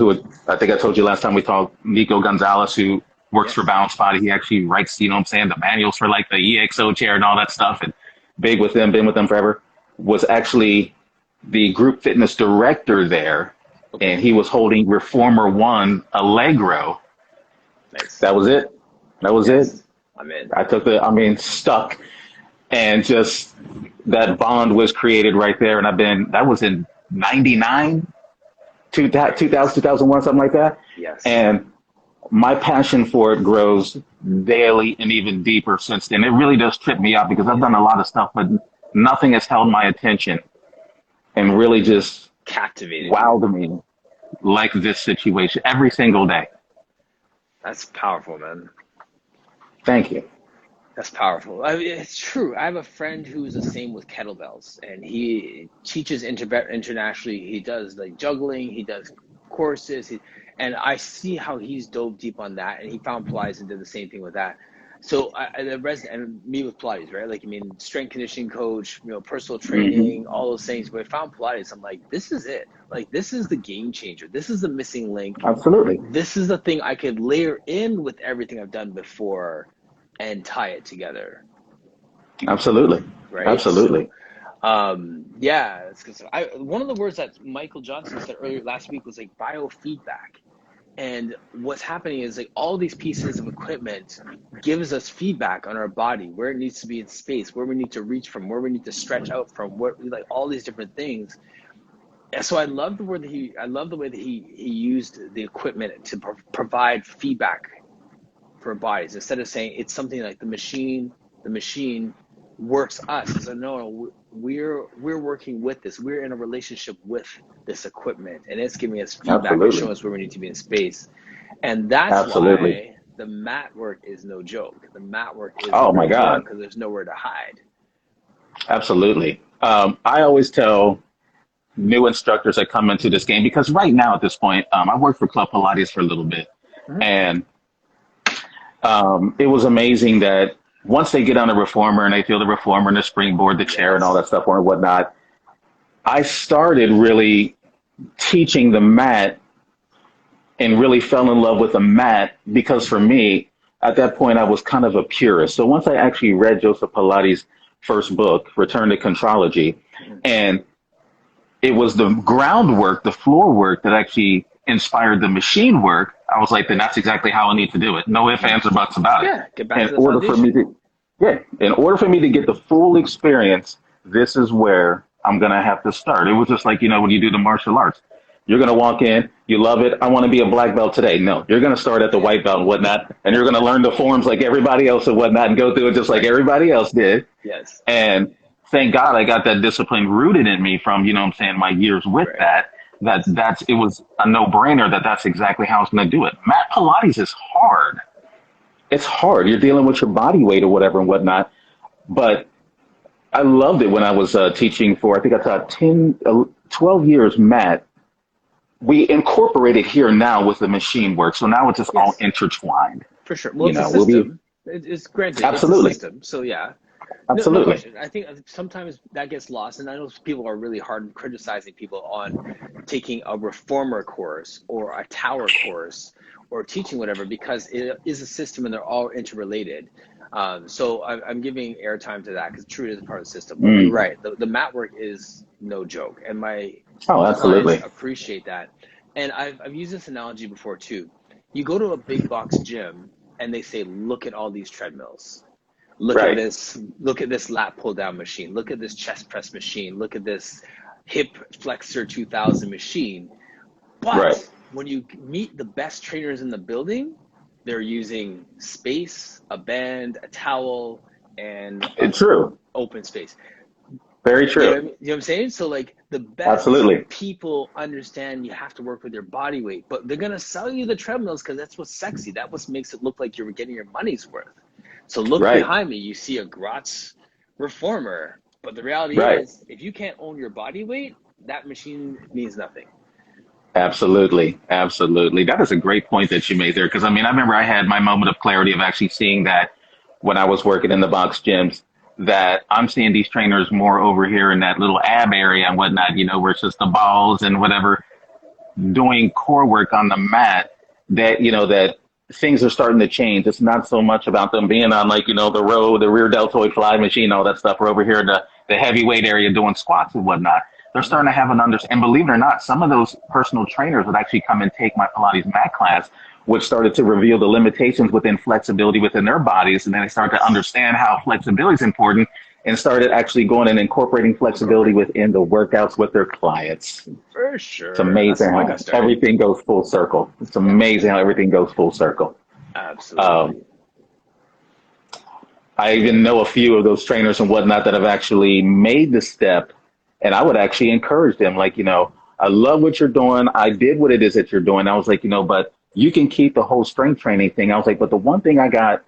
[SPEAKER 2] think I told you last time we talked, Nico Gonzalez, who works for
[SPEAKER 1] Yes.
[SPEAKER 2] Balance Body. He actually writes, you know what I'm saying, the manuals for like the EXO chair and all that stuff, and big with them, been with them forever, was actually the group fitness director there,
[SPEAKER 1] Okay.
[SPEAKER 2] and he was holding Reformer One Allegro.
[SPEAKER 1] Nice.
[SPEAKER 2] That was it. That was it.
[SPEAKER 1] Yes. I'm in.
[SPEAKER 2] Stuck. And just that bond was created right there. And that was in 99, 2000, 2001, something like that.
[SPEAKER 1] Yes.
[SPEAKER 2] And my passion for it grows daily and even deeper since then. It really does trip me out because I've done a lot of stuff, but nothing has held my attention and really just
[SPEAKER 1] Captivated you.
[SPEAKER 2] wowed me like this situation every single day.
[SPEAKER 1] That's powerful, man.
[SPEAKER 2] Thank you.
[SPEAKER 1] That's powerful. I mean, it's true. I have a friend who's the same with kettlebells, and he teaches internationally. He does like juggling. He does courses. And I see how he's dove deep on that, and he found Pilates and did the same thing with that. So the resident and me with Pilates, right? Like, I mean, strength conditioning coach, personal
[SPEAKER 2] Hmm.
[SPEAKER 1] training, all those things. But I found Pilates. I'm like, this is it. Like, this is the game changer. This is the missing link.
[SPEAKER 2] Absolutely.
[SPEAKER 1] This is the thing I could layer in with everything I've done before and tie it together,
[SPEAKER 2] Absolutely.
[SPEAKER 1] right? So,
[SPEAKER 2] Absolutely.
[SPEAKER 1] yeah, it's 'cause one of the words that Michael Johnson said earlier last week was like biofeedback. And what's happening is like all these pieces of equipment gives us feedback on our body, where it needs to be in space, where we need to reach from, where we need to stretch out from, what like all these different things. And so I love the word that I love the way that he used the equipment to provide feedback for bodies instead of saying it's something like the machine works us. So no, we're working with this. We're in a relationship with this equipment, and it's giving us feedback and
[SPEAKER 2] Absolutely.
[SPEAKER 1] showing us where we need to be in space. And that's
[SPEAKER 2] Absolutely.
[SPEAKER 1] why the mat work is no joke. The mat work is
[SPEAKER 2] Oh my
[SPEAKER 1] no joke
[SPEAKER 2] God.
[SPEAKER 1] because there's nowhere to hide.
[SPEAKER 2] Absolutely. I always tell new instructors that come into this game because right now at this point, I worked for Club Pilates for a little bit,
[SPEAKER 1] Mhm.
[SPEAKER 2] and it was amazing that once they get on the reformer and they feel the reformer and the springboard, the chair, and all
[SPEAKER 1] Yes.
[SPEAKER 2] that stuff and whatnot, I started really teaching the mat and really fell in love with the mat because for me, at that point, I was kind of a purist. So once I actually read Joseph Pilates' first book, Return to Contrology,
[SPEAKER 1] Mhm.
[SPEAKER 2] and it was the groundwork, the floor work that actually inspired the machine work. I was like, then
[SPEAKER 1] Right.
[SPEAKER 2] that's exactly how I need to do it. No ifs, ands, or buts about it.
[SPEAKER 1] Yeah. Get back
[SPEAKER 2] In
[SPEAKER 1] to the
[SPEAKER 2] order for me
[SPEAKER 1] foundation.
[SPEAKER 2] to, yeah, in order for me to get the full experience, this is where I'm going to have to start. It was just like, when you do the martial arts, you're going to walk in, you love it. I want to be a black belt today. No, you're going to start at the
[SPEAKER 1] Yeah.
[SPEAKER 2] white belt and whatnot, and you're going to learn the forms like everybody else and whatnot and go through it just like
[SPEAKER 1] Right.
[SPEAKER 2] everybody else did.
[SPEAKER 1] Yes.
[SPEAKER 2] And thank God I got that discipline rooted in me from, you know what I'm saying, my years with
[SPEAKER 1] Right.
[SPEAKER 2] that. It was a no brainer that's exactly how I was going to do it. Mat Pilates is hard. It's hard. You're dealing with your body weight or whatever and whatnot. But I loved it when I was teaching for, I think I taught 10, 12 years mat. We incorporated here now with the machine work. So now it's just all
[SPEAKER 1] Yes.
[SPEAKER 2] intertwined.
[SPEAKER 1] For sure. Well, it's a
[SPEAKER 2] We'll be,
[SPEAKER 1] system. It's granted, it's a
[SPEAKER 2] absolutely,
[SPEAKER 1] system. So yeah, no
[SPEAKER 2] absolutely.
[SPEAKER 1] question. I think sometimes that gets lost, and I know people are really hard criticizing people on taking a reformer course or a tower course or teaching whatever because it is a system and they're all interrelated. So I'm giving airtime to that because true it is a part of the system. But you're
[SPEAKER 2] Mm.
[SPEAKER 1] right. The mat work is no joke, and my
[SPEAKER 2] Oh,
[SPEAKER 1] clients
[SPEAKER 2] absolutely.
[SPEAKER 1] appreciate that. And I've used this analogy before too. You go to a big box gym and they say, look at all these treadmills.
[SPEAKER 2] Right,
[SPEAKER 1] Look at this lat pull down machine. Look at this chest press machine. Look at this hip flexor 2000 machine.
[SPEAKER 2] right.
[SPEAKER 1] But when you meet the best trainers in the building, they're using space, a band, a towel, and
[SPEAKER 2] It's true.
[SPEAKER 1] open space.
[SPEAKER 2] Very
[SPEAKER 1] You know what
[SPEAKER 2] true.
[SPEAKER 1] I mean? You know what I'm saying? So like the best
[SPEAKER 2] Absolutely.
[SPEAKER 1] people understand you have to work with your body weight, but they're gonna sell you the treadmills because that's what's sexy. That what makes it look like you're getting your money's worth. So look
[SPEAKER 2] Right.
[SPEAKER 1] behind me, you see a Gratz reformer. But the reality
[SPEAKER 2] Right.
[SPEAKER 1] is, if you can't own your body weight, that machine means nothing.
[SPEAKER 2] Absolutely. Absolutely. That is a great point that you made there. Because I mean, I remember I had my moment of clarity of actually seeing that when I was working in the box gyms, that I'm seeing these trainers more over here in that little ab area and whatnot, where it's just the balls and whatever, doing core work on the mat, that, that things are starting to change. It's not so much about them being on, like, the rear deltoid fly machine, all that stuff. We're over here in the heavyweight area doing squats and whatnot. They're starting to have an understanding. And believe it or not, some of those personal trainers would actually come and take my Pilates mat class, which started to reveal the limitations within flexibility within their bodies. And then they started to understand how flexibility is important and started actually going and incorporating flexibility within the workouts with their clients.
[SPEAKER 1] For
[SPEAKER 2] It's
[SPEAKER 1] sure. That's
[SPEAKER 2] amazing
[SPEAKER 1] how I
[SPEAKER 2] how
[SPEAKER 1] got started.
[SPEAKER 2] everything goes full circle. It's
[SPEAKER 1] Yeah,
[SPEAKER 2] amazing how everything goes full circle. Um,
[SPEAKER 1] absolutely.
[SPEAKER 2] I even know a few of those trainers and whatnot that have actually made the step, and I would actually encourage them, like, I love what you're doing. I did what it is that you're doing. I was like, but you can keep the whole strength training thing. I was like, but the one thing I got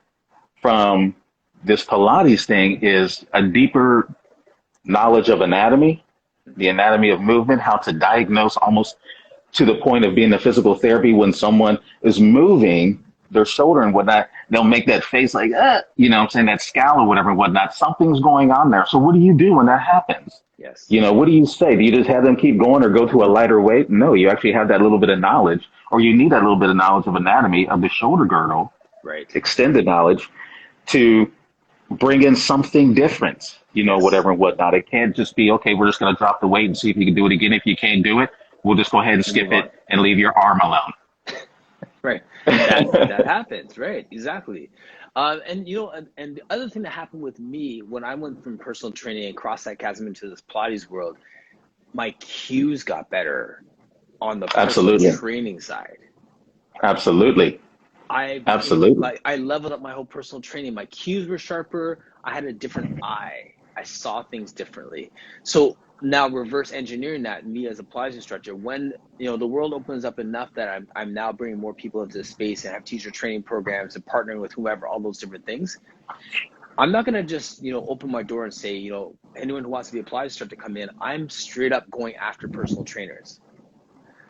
[SPEAKER 2] from this Pilates thing is a deeper knowledge of anatomy, the anatomy of movement, how to diagnose almost to the point of being a physical therapy when someone is moving their shoulder and whatnot, they'll make that face like, I'm saying, that scowl or whatever and whatnot. Something's going on there. So what do you do when that happens?
[SPEAKER 1] Yes.
[SPEAKER 2] What do you say? Do you just have them keep going or go to a lighter weight? No, you actually have that little bit of knowledge, or you need that little bit of knowledge of anatomy of the shoulder girdle,
[SPEAKER 1] Right.
[SPEAKER 2] extended knowledge, to bring in something different,
[SPEAKER 1] Yes.
[SPEAKER 2] whatever and whatnot. It can't just be, okay, we're just going to drop the weight and see if you can do it again. If you can't do it, we'll just go ahead and skip
[SPEAKER 1] Move on.
[SPEAKER 2] it and leave your arm alone.
[SPEAKER 1] Right. That happens. Right. Exactly. And the other thing that happened with me when I went from personal training and crossed that chasm into this Pilates world, my cues got better on the personal
[SPEAKER 2] Absolutely.
[SPEAKER 1] training side.
[SPEAKER 2] Absolutely. Absolutely.
[SPEAKER 1] I leveled up my whole personal training. My cues were sharper. I had a different eye. I saw things differently. So now reverse engineering that, me as a Pilates instructor, when the world opens up enough that I'm now bringing more people into the space and have teacher training programs and partnering with whoever, all those different things. I'm not gonna just open my door and say anyone who wants to be a Pilates instructor come in. I'm straight up going after personal trainers.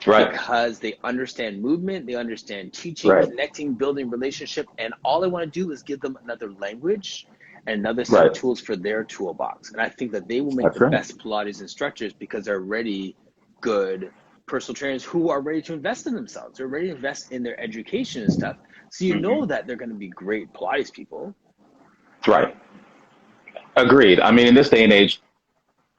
[SPEAKER 2] Right.
[SPEAKER 1] Because they understand movement, they understand teaching,
[SPEAKER 2] Right.
[SPEAKER 1] connecting, building relationship, and all I want to do is give them another language and another set
[SPEAKER 2] Right.
[SPEAKER 1] of tools for their toolbox. And I think that they will make
[SPEAKER 2] That's
[SPEAKER 1] the
[SPEAKER 2] right.
[SPEAKER 1] best Pilates instructors because they're already good personal trainers who are ready to invest in themselves. They're ready to invest in their education and stuff. So that they're going to be great Pilates people.
[SPEAKER 2] Right. Agreed. I mean, in this day and age,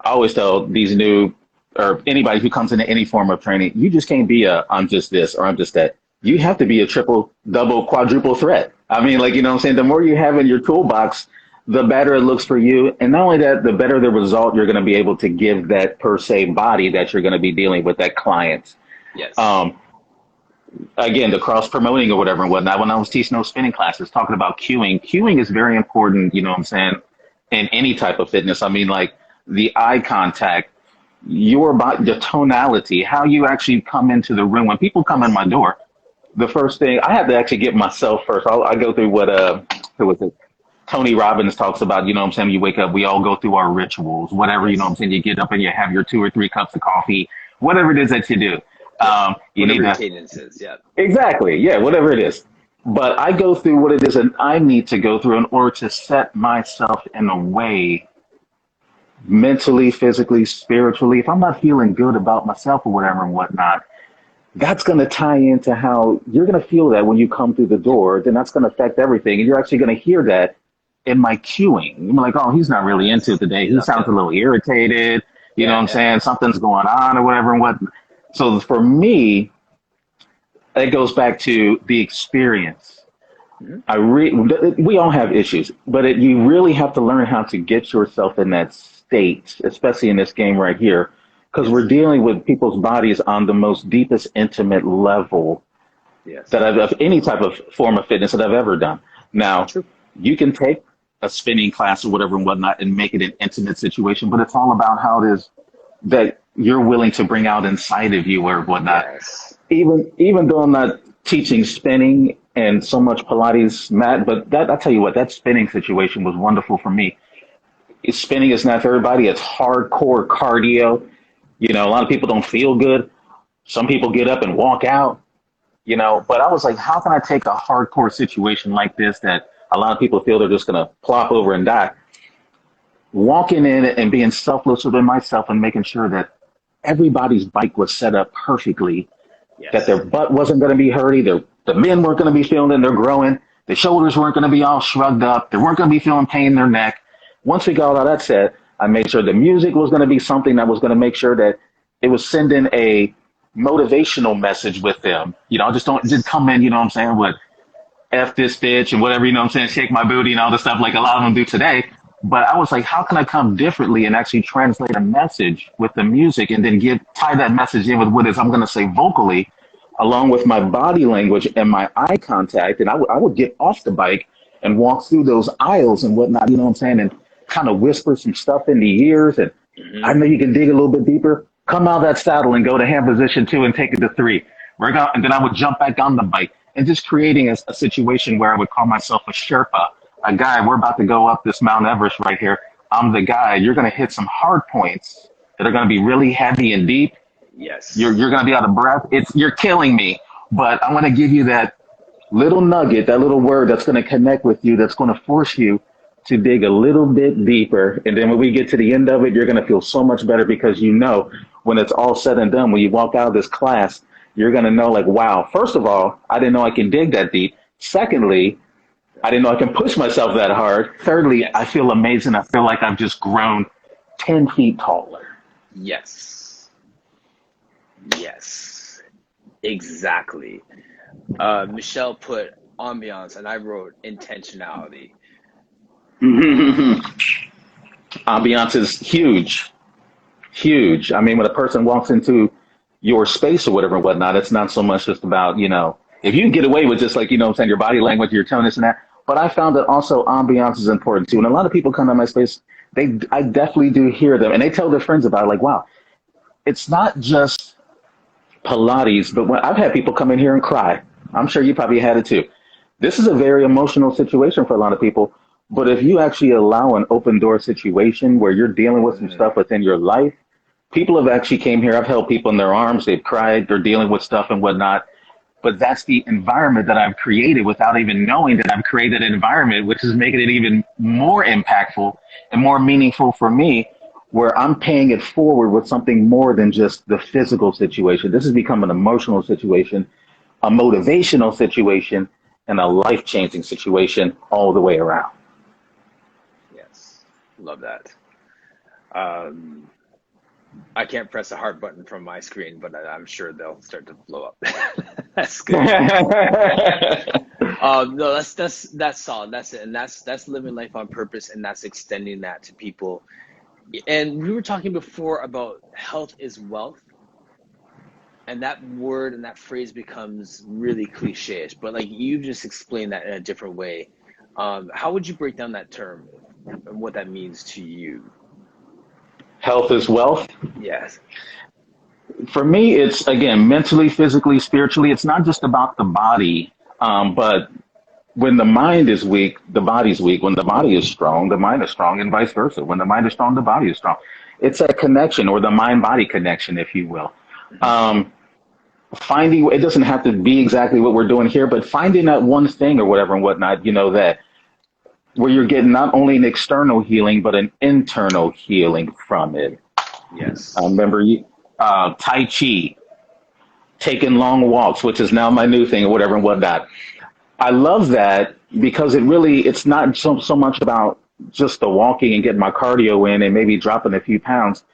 [SPEAKER 2] I always tell these new, or anybody who comes into any form of training, you just can't be I'm just this or I'm just that. You have to be a triple, double, quadruple threat. I mean, like, what I'm saying? The more you have in your toolbox, the better it looks for you. And not only that, the better the result you're going to be able to give that per se body that you're going to be dealing with, that client.
[SPEAKER 1] Yes.
[SPEAKER 2] Again, the cross promoting or whatever and whatnot. When I was teaching those spinning classes, talking about cueing is very important, what I'm saying, in any type of fitness. I mean, like the eye contact, your body, the tonality, how you actually come into the room. When people come in my door, the first thing I have to actually get myself first. I go through what who was it? Tony Robbins talks about. What I'm saying, you wake up, we all go through our rituals. Whatever, what I'm saying, you get up and you have your 2 or 3 cups of coffee, whatever it is that you do. You need
[SPEAKER 1] whatever
[SPEAKER 2] to
[SPEAKER 1] cadence is, yeah.
[SPEAKER 2] Exactly, yeah, whatever it is. But I go through what it is and I need to go through in order to set myself in a way, mentally, physically, spiritually. If I'm not feeling good about myself or whatever and whatnot, that's going to tie into how you're going to feel that when you come through the door. Then that's going to affect everything. And you're actually going to hear that in my cueing. You're like, oh, he's not really into it today. He sounds a little irritated. You know what I'm saying? Something's going on or whatever and what. So for me, it goes back to the experience. We all have issues, but you really have to learn how to get yourself in that state, especially in this game right here, because we're dealing with people's bodies on the most deepest, intimate level that I've of any type of form of fitness that I've ever done. Now, you can take a spinning class or whatever and whatnot and make it an intimate situation, but it's all about how it is that you're willing to bring out inside of you or whatnot.
[SPEAKER 1] Yes.
[SPEAKER 2] Even though I'm not teaching spinning and so much Pilates mat. But that, I tell you what, that spinning situation was wonderful for me. Spinning is not for everybody. It's hardcore cardio. A lot of people don't feel good. Some people get up and walk out, but I was like, how can I take a hardcore situation like this that a lot of people feel they're just going to plop over and die? Walking in and being selfless within myself and making sure that everybody's bike was set up perfectly, that
[SPEAKER 1] Yes.
[SPEAKER 2] their butt wasn't going to be hurty, the men weren't going to be feeling they're growing, the shoulders weren't going to be all shrugged up, they weren't going to be feeling pain in their neck. Once we got all that said, I made sure the music was going to be something that was going to make sure that it was sending a motivational message with them. Just don't just
[SPEAKER 1] Yes.
[SPEAKER 2] come in, what I'm saying, with F this bitch and whatever, what I'm saying, shake my booty and all the stuff like a lot of them do today. But I was like, how can I come differently and actually translate a message with the music and then tie that message in with what is I'm going to say vocally, along with my body language and my eye contact. And I would get off the bike and walk through those aisles and whatnot, what I'm saying, and kind of whisper some stuff in the ears. And I
[SPEAKER 1] Hmm.
[SPEAKER 2] know you can dig a little bit deeper. Come out of that saddle and go to hand position 2 and take it to 3. And then I would jump back on the bike and just creating a situation where I would call myself a Sherpa, a guy. We're about to go up this Mount Everest right here. I'm the guy. You're going to hit some hard points that are going to be really heavy and deep. You're
[SPEAKER 1] Yes.
[SPEAKER 2] you're going to be out of breath. You're killing me, but I'm going to give you that little nugget, that little word that's going to connect with you, that's going to force you to dig a little bit deeper. And then when we get to the end of it, you're going to feel so much better because when it's all said and done, when you walk out of this class, you're going to know, like, wow, first of all, I didn't know I can dig that deep. Secondly, I didn't know I can push myself that hard. Thirdly, I
[SPEAKER 1] Yes.
[SPEAKER 2] feel amazing. I feel like I've just grown 10 feet taller.
[SPEAKER 1] Yes. Yes. Exactly. Michelle put ambiance, and I wrote intentionality.
[SPEAKER 2] Ambiance is huge, huge. I mean, when a person walks into your space or whatever and whatnot, it's not so much just about, if you can get away with just like, what I'm saying, your body language, your tone, this and that. But I found that also ambiance is important too. And a lot of people come to my space, I definitely do hear them and they tell their friends about it, like, wow, it's not just Pilates, but when I've had people come in here and cry, I'm sure you probably had it too. This is a very emotional situation for a lot of people. But if you actually allow an open door situation where you're dealing with some
[SPEAKER 1] Mm,
[SPEAKER 2] stuff within your life, people have actually came here. I've held people in their arms. They've cried. They're dealing with stuff and whatnot. But that's the environment that I've created without even knowing that I've created an environment, which is making it even more impactful and more meaningful for me, where I'm paying it forward with something more than just the physical situation. This has become an emotional situation, a motivational situation, and a life changing situation all the way around.
[SPEAKER 1] yes. Love that. Um, I can't press the heart button from my screen, but I'm sure they'll start to blow up. That's good. No, that's solid. That's it, and that's living life on purpose, and that's extending that to people. And we were talking before about health is wealth, and that word and that phrase becomes really cliche-ish. But like you just explained that in a different way. How would you break down that term and what that means to you?
[SPEAKER 2] Health is wealth.
[SPEAKER 1] Yes.
[SPEAKER 2] For me, it's again mentally, physically, spiritually. It's not just about the body, but when the mind is weak, the body's weak. When the body is strong, the mind is strong, and vice versa. When the mind is strong, the body is strong. It's a connection, or the mind-body connection, if you will.
[SPEAKER 1] Hmm.
[SPEAKER 2] Um, Finding it doesn't have to be exactly what we're doing here, but finding that one thing or whatever and whatnot, that where you're getting not only an external healing but an internal healing from it.
[SPEAKER 1] Yes.
[SPEAKER 2] Remember, Tai Chi, taking long walks, which is now my new thing or whatever and whatnot. I love that because it's not so much about just the walking and getting my cardio in and maybe dropping a few pounds,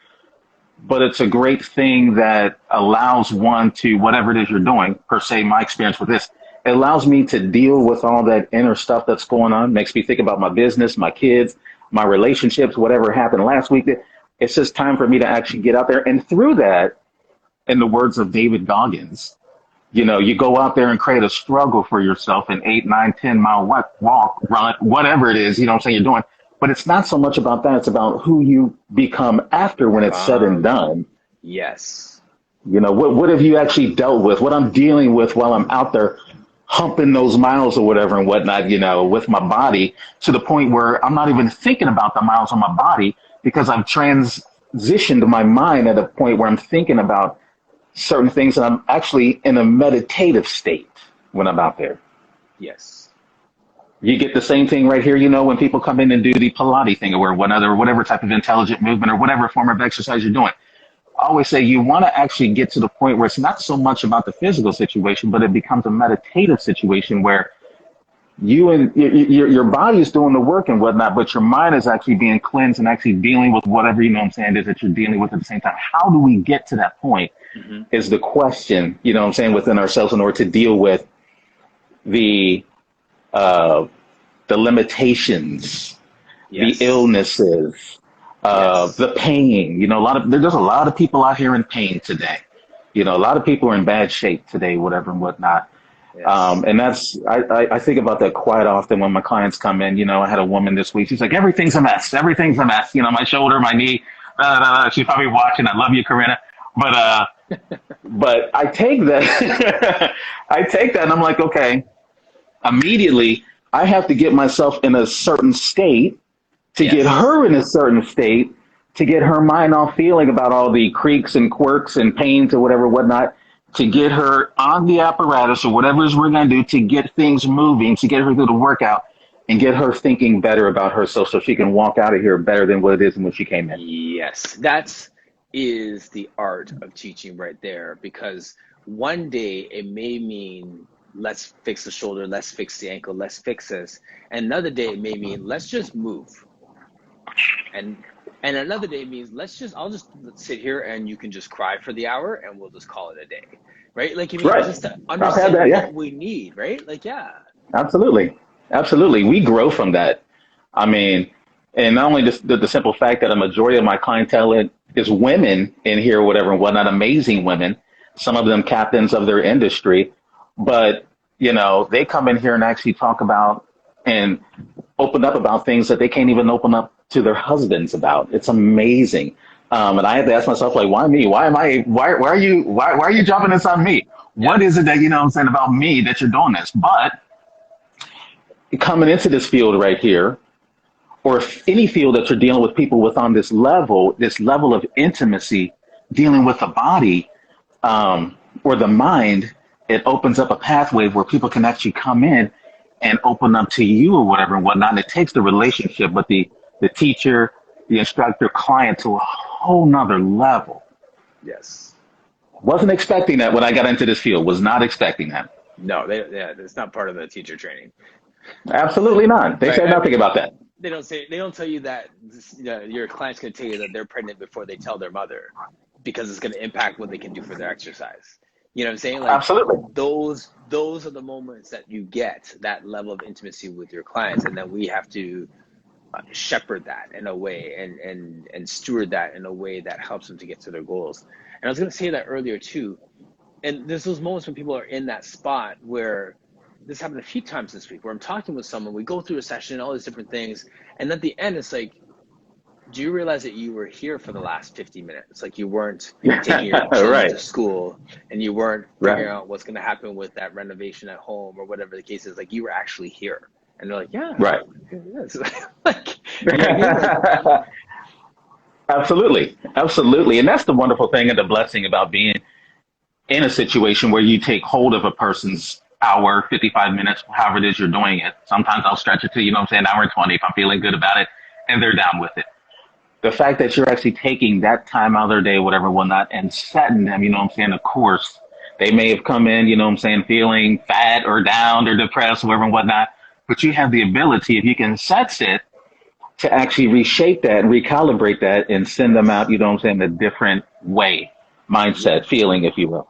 [SPEAKER 2] but it's a great thing that allows one to, whatever it is you're doing, per se, my experience with this, it allows me to deal with all that inner stuff that's going on, makes me think about my business, my kids, my relationships, whatever happened last week. It's just time for me to actually get out there. And through that, in the words of David Goggins, you go out there and create a struggle for yourself, an 8, 9, 10 mile walk, run, whatever it is, what I'm saying, you're doing. But it's not so much about that. It's about who you become after when it's said and
[SPEAKER 1] Um,
[SPEAKER 2] done.
[SPEAKER 1] yes.
[SPEAKER 2] What have you actually dealt with? What I'm dealing with while I'm out there humping those miles or whatever and whatnot, with my body to the point where I'm not even thinking about the miles on my body because I've transitioned my mind at a point where I'm thinking about certain things and I'm actually in a meditative state when I'm out there.
[SPEAKER 1] Yes.
[SPEAKER 2] You get the same thing right here, when people come in and do the Pilates thing or whatever type of intelligent movement or whatever form of exercise you're doing. I always say you want to actually get to the point where it's not so much about the physical situation, but it becomes a meditative situation where you and your body is doing the work and whatnot, but your mind is actually being cleansed and actually dealing with whatever, it is that you're dealing with at the same time. How do we get to that point is the question, within ourselves in order to deal with the uh, the limitations, the
[SPEAKER 1] Yes.
[SPEAKER 2] illnesses,
[SPEAKER 1] Yes.
[SPEAKER 2] the pain. There's a lot of people out here in pain today. A lot of people are in bad shape today, whatever and whatnot.
[SPEAKER 1] Yes.
[SPEAKER 2] And I think about that quite often when my clients come in. I had a woman this week. She's like, everything's a mess. Everything's a mess. My shoulder, my knee. She's probably watching. I love you, Corinna. But I take that. I take that and I'm like, okay, immediately I have to get myself in a certain state to get
[SPEAKER 1] Yes.
[SPEAKER 2] her in a certain state to get her mind off feeling about all the creaks and quirks and pains or whatever, whatnot, to get her on the apparatus or whatever it is we're going to do to get things moving, to get her through the workout and get her thinking better about herself so she can walk out of here better than what it is when she came in.
[SPEAKER 1] Yes. That is the art of teaching right there, because one day it may mean let's fix the shoulder, let's fix the ankle, let's fix this. And another day it may mean let's just move. And another day means I'll just sit here and you can just cry for the hour and we'll just call it a day. Right? Like,
[SPEAKER 2] Right.
[SPEAKER 1] just to
[SPEAKER 2] I've had
[SPEAKER 1] understand
[SPEAKER 2] that. Yeah,
[SPEAKER 1] what we need, right? Like, yeah.
[SPEAKER 2] absolutely. Absolutely. We grow from that. I mean, and not only just the simple fact that a majority of my clientele is women in here, or whatever and whatnot, amazing women, some of them captains of their industry, but they come in here and actually talk about and open up about things that they can't even open up to their husbands about. It's amazing. And I had to ask myself, like, why me? Why are you jumping this on me?
[SPEAKER 1] Yeah.
[SPEAKER 2] What is it that, I'm saying about me that you're doing this? But coming into this field right here, or any field that you're dealing with people with on this level of intimacy, dealing with the body, or the mind, it opens up a pathway where people can actually come in and open up to you or whatever and whatnot. And it takes the relationship with the teacher, the instructor, client to a whole nother level.
[SPEAKER 1] Yes.
[SPEAKER 2] Wasn't expecting that when I got into this field. Was not expecting that.
[SPEAKER 1] No, it's not part of the teacher training.
[SPEAKER 2] Absolutely not. They
[SPEAKER 1] Right.
[SPEAKER 2] said
[SPEAKER 1] I
[SPEAKER 2] nothing
[SPEAKER 1] mean,
[SPEAKER 2] about that.
[SPEAKER 1] they don't tell you that your client's going to tell you that they're pregnant before they tell their mother, because it's going to impact what they can do for their exercise. You know what I'm saying? Like,
[SPEAKER 2] Absolutely.
[SPEAKER 1] those are the moments that you get that level of intimacy with your clients, and then we have to shepherd that in a way and steward that in a way that helps them to get to their goals. And I was going to say that earlier too. And there's those moments when people are in that spot where this happened a few times this week, where I'm talking with someone, we go through a session, all these different things, and at the end it's like, do you realize that you were here for the last 50 minutes? Like, you weren't taking your children
[SPEAKER 2] Right.
[SPEAKER 1] to school, and you weren't
[SPEAKER 2] Right.
[SPEAKER 1] figuring out what's going to happen with that renovation at home or whatever the case is. Like, you were actually here. And they're like, yeah,
[SPEAKER 2] Right.
[SPEAKER 1] yes. Like, you know what I mean? Like,
[SPEAKER 2] Absolutely. Absolutely. And that's the wonderful thing and the blessing about being in a situation where you take hold of a person's hour, 55 minutes, however it is you're doing it. Sometimes I'll stretch it to, an hour and 20 if I'm feeling good about it, and they're down with it. The fact that you're actually taking that time out of their day, whatever, whatnot, and setting them, a course. They may have come in, feeling fat or down or depressed, whatever and whatnot, but you have the ability, if you can set it, to actually reshape that and recalibrate that and send them out, a different way, mindset, feeling, if you will.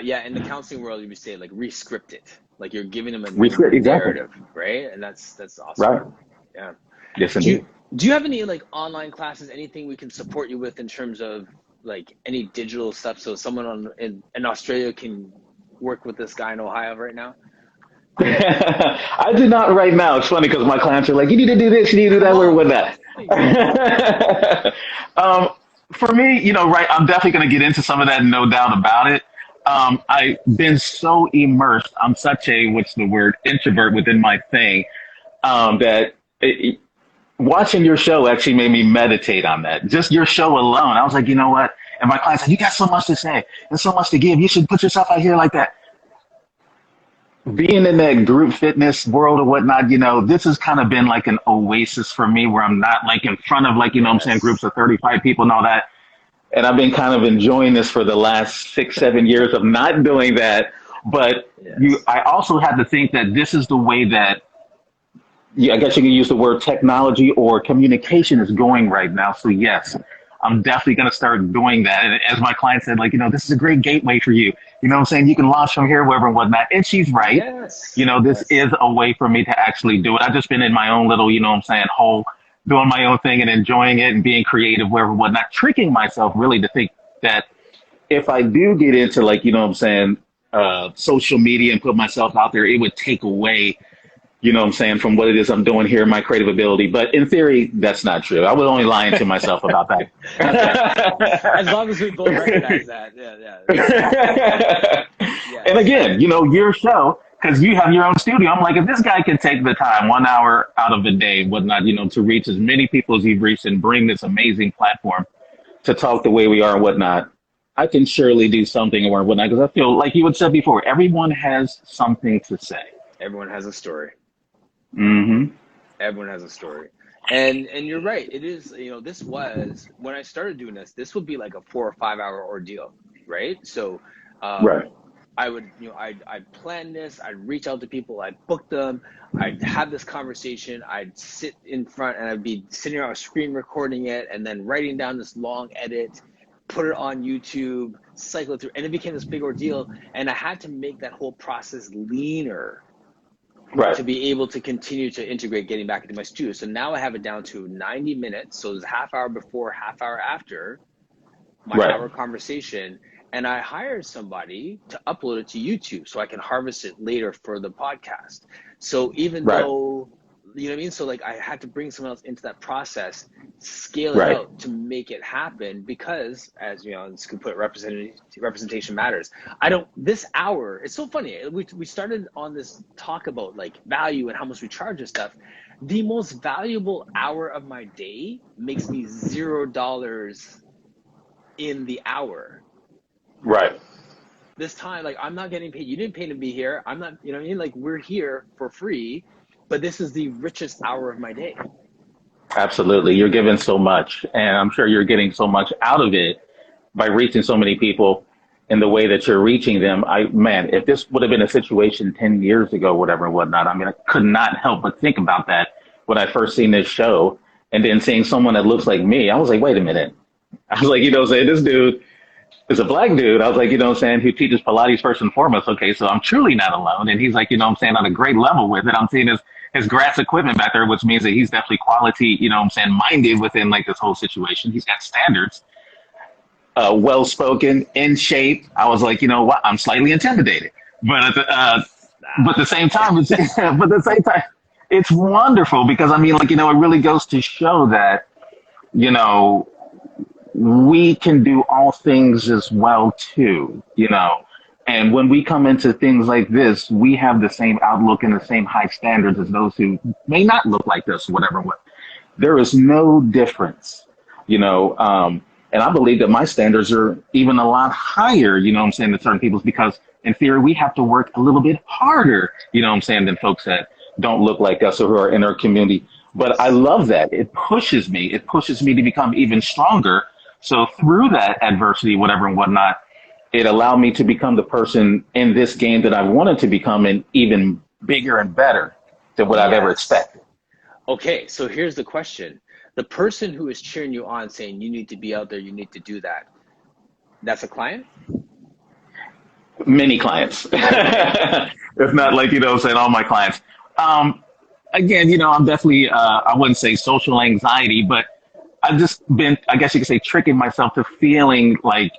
[SPEAKER 1] yeah, in the counseling world, you would say like re-script it. Like, you're giving them a new
[SPEAKER 2] Rescript, exactly.
[SPEAKER 1] narrative, right? And that's awesome.
[SPEAKER 2] Right.
[SPEAKER 1] Yeah.
[SPEAKER 2] Yes,
[SPEAKER 1] Do you
[SPEAKER 2] indeed.
[SPEAKER 1] do you have any like online classes, anything we can support you with in terms of like any digital stuff, so someone in Australia can work with this guy in Ohio right now?
[SPEAKER 2] I do not right now. It's funny because my clients are like, you need to do this, you need to do that, or
[SPEAKER 1] Oh,
[SPEAKER 2] with
[SPEAKER 1] yes, please.
[SPEAKER 2] that. For me, right, I'm definitely going to get into some of that, no doubt about it. I've been so immersed. I'm such a, what's the word, introvert within my thing, that watching your show actually made me meditate on that. Just your show alone. I was like, you know what? And my client said, you got so much to say and so much to give. You should put yourself out here like that. Being in that group fitness world or whatnot, this has kind of been like an oasis for me where I'm not like in front of like, I'm saying, groups
[SPEAKER 1] Yes.
[SPEAKER 2] of 35 people and all that. And I've been kind of enjoying this for the last 6, 7 years of not doing that. But
[SPEAKER 1] Yes.
[SPEAKER 2] I also have to think that this is the way that, yeah, I guess you can use the word technology or communication is going right now. So yes, I'm definitely going to start doing that. And as my client said, like, this is a great gateway for you. You know what I'm saying? You can launch from here, wherever and whatnot. And she's right.
[SPEAKER 1] Yes.
[SPEAKER 2] This
[SPEAKER 1] Yes.
[SPEAKER 2] is a way for me to actually do it. I've just been in my own little, what I'm saying, hole, doing my own thing and enjoying it and being creative, wherever and whatnot, tricking myself really to think that if I do get into like, what I'm saying, social media and put myself out there, it would take away, what I'm saying, from what it is I'm doing here, my creative ability. But in theory, that's not true. I was only lying to myself about
[SPEAKER 1] Okay.
[SPEAKER 2] that.
[SPEAKER 1] As long as we both recognize that. Yeah, yeah. That's,
[SPEAKER 2] And
[SPEAKER 1] yes.
[SPEAKER 2] again, your show, because you have your own studio. I'm like, if this guy can take the time, 1 hour out of the day, and whatnot, to reach as many people as you've reached and bring this amazing platform to talk the way we are and whatnot, I can surely do something or whatnot. Because I feel like you had said before, everyone has something to say.
[SPEAKER 1] Everyone has a story.
[SPEAKER 2] Mm-hmm.
[SPEAKER 1] Everyone has a story. And you're right. It is, this was when I started doing this, this would be like a 4 or 5 hour ordeal, right? So
[SPEAKER 2] Right.
[SPEAKER 1] I would, I'd plan this, I'd reach out to people, I'd book them, I'd have this conversation, I'd sit in front and I'd be sitting on a screen recording it and then writing down this long edit, put it on YouTube, cycle it through, and it became this big ordeal. And I had to make that whole process leaner
[SPEAKER 2] Right.
[SPEAKER 1] to be able to continue to integrate getting back into my studio. So now I have it down to 90 minutes. So there's a half hour before, half hour after my
[SPEAKER 2] Right.
[SPEAKER 1] hour conversation. And I hired somebody to upload it to YouTube so I can harvest it later for the podcast. So even
[SPEAKER 2] Right.
[SPEAKER 1] though, you know what I mean? So like I had to bring someone else into that process, scale it
[SPEAKER 2] Right.
[SPEAKER 1] out to make it happen because, as you know, this could put representation matters. This hour, it's so funny. We started on this talk about like value and how much we charge and stuff. The most valuable hour of my day makes me $0 in the hour.
[SPEAKER 2] Right.
[SPEAKER 1] This time, like, I'm not getting paid. You didn't pay to be here. I'm not, you know what I mean? Like, we're here for free, but this is the richest hour of my day.
[SPEAKER 2] Absolutely. You're giving so much, and I'm sure you're getting so much out of it by reaching so many people in the way that you're reaching them. Man, if this would have been a situation 10 years ago, whatever and whatnot, I mean, I could not help but think about that when I first seen this show and then seeing someone that looks like me. I was like, wait a minute. I was like, saying this dude is a black dude. I was like, saying, who teaches Pilates first and foremost. Okay, so I'm truly not alone. And he's like, I'm saying, on a great level with it. I'm seeing his grass equipment back there, which means that he's definitely quality, I'm saying, minded within like this whole situation. He's got standards, well spoken, in shape. I was like, you know what? I'm slightly intimidated, but at the same time, it's wonderful because I mean, like, it really goes to show that, you know, we can do all things as well too, And when we come into things like this, we have the same outlook and the same high standards as those who may not look like this, whatever. There is no difference, and I believe that my standards are even a lot higher, than certain people's, because in theory, we have to work a little bit harder, than folks that don't look like us or who are in our community. But I love that. It pushes me. It pushes me to become even stronger. So through that adversity, whatever and whatnot, it allowed me to become the person in this game that I wanted to become, and even bigger and better than what I've ever
[SPEAKER 1] Yes.
[SPEAKER 2] expected.
[SPEAKER 1] Okay, so here's the question. The person who is cheering you on saying you need to be out there, you need to do that, that's a client?
[SPEAKER 2] Many clients. If not like, saying all my clients. Again, I'm definitely, I wouldn't say social anxiety, but I've just been, I guess you could say, tricking myself to feeling like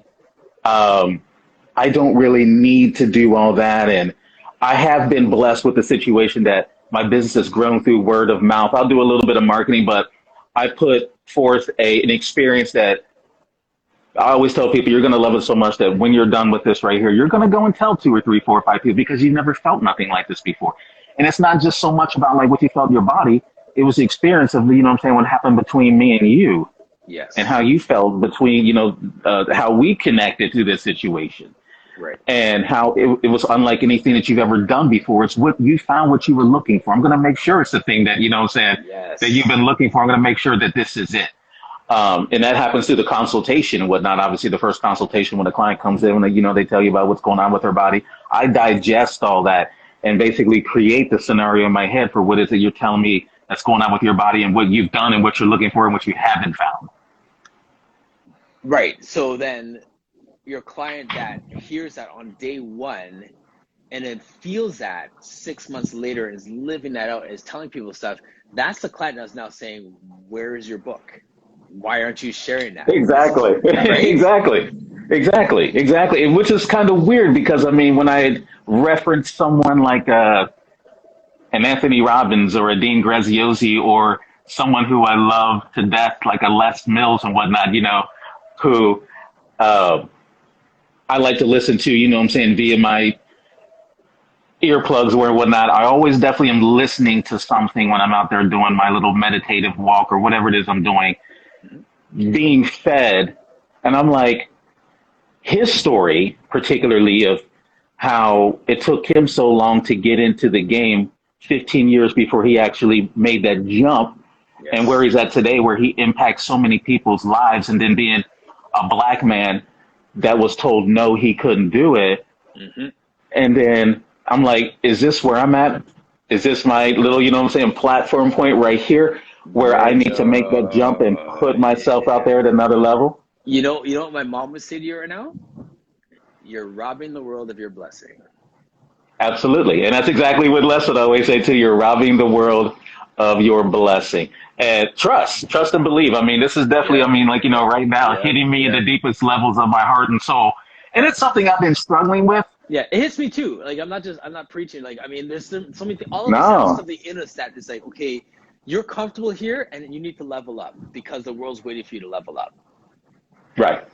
[SPEAKER 2] I don't really need to do all that. And I have been blessed with the situation that my business has grown through word of mouth. I'll do a little bit of marketing, but I put forth an experience that I always tell people you're going to love it so much that when you're done with this right here, you're going to go and tell two or three, four or five people because you've never felt nothing like this before. And it's not just so much about like what you felt in your body. It was the experience of, you know what I'm saying, what happened between me and you and
[SPEAKER 1] Yes.
[SPEAKER 2] how you felt between, how we connected to this situation
[SPEAKER 1] Right.
[SPEAKER 2] and how it was unlike anything that you've ever done before. It's what you found what you were looking for. I'm going to make sure it's the thing that, you know what I'm saying, that you've
[SPEAKER 1] Yes.
[SPEAKER 2] been looking for. I'm going to make sure that this is it. And that happens through the consultation and whatnot. Obviously, the first consultation when a client comes in, when they tell you about what's going on with their body, I digest all that and basically create the scenario in my head for what is it you're telling me that's going on with your body and what you've done and what you're looking for and what you haven't found.
[SPEAKER 1] Right. So then your client that hears that on day one and then feels that 6 months later and is living that out and is telling people stuff, that's the client that's now saying, where is your book? Why aren't you sharing that? This is
[SPEAKER 2] Exactly.
[SPEAKER 1] right.
[SPEAKER 2] Exactly. And which is kind of weird because I mean, when I reference someone like an Anthony Robbins or a Dean Graziosi or someone who I love to death, like a Les Mills and whatnot, who uh, I like to listen to, you know what I'm saying, via my earplugs or whatnot. I always definitely am listening to something when I'm out there doing my little meditative walk or whatever it is I'm doing,
[SPEAKER 1] Mhm.
[SPEAKER 2] being fed. And I'm like, his story, particularly of how it took him so long to get into the game 15 years before he actually made that jump, and where
[SPEAKER 1] Yes.
[SPEAKER 2] he's at today, where he impacts so many people's lives, and then being a black man that was told no, he couldn't do it.
[SPEAKER 1] Hmm.
[SPEAKER 2] And then I'm like, is this where I'm at? Is this my little, you know what I'm saying, platform point right here where I need to make that jump and
[SPEAKER 1] Virgil,
[SPEAKER 2] put myself out
[SPEAKER 1] yeah.
[SPEAKER 2] there at another level?
[SPEAKER 1] You know what my mom would say to you right now? You're robbing the world of your blessing.
[SPEAKER 2] Absolutely. And that's exactly what Les would always say too. You're robbing the world of your blessing. And trust and believe. I mean, this is definitely, I
[SPEAKER 1] Yep.
[SPEAKER 2] mean, like, right now,
[SPEAKER 1] Yep.
[SPEAKER 2] hitting me in the
[SPEAKER 1] Yep.
[SPEAKER 2] deepest levels of my heart and soul. And
[SPEAKER 1] Yep.
[SPEAKER 2] it's something I've been struggling with.
[SPEAKER 1] Yeah, it hits me too. Like I'm not preaching. Like I mean, there's so many things. All of us have
[SPEAKER 2] No.
[SPEAKER 1] something in us that is like, okay, you're comfortable here, and you need to level up because the world's waiting for you to level up.
[SPEAKER 2] Right.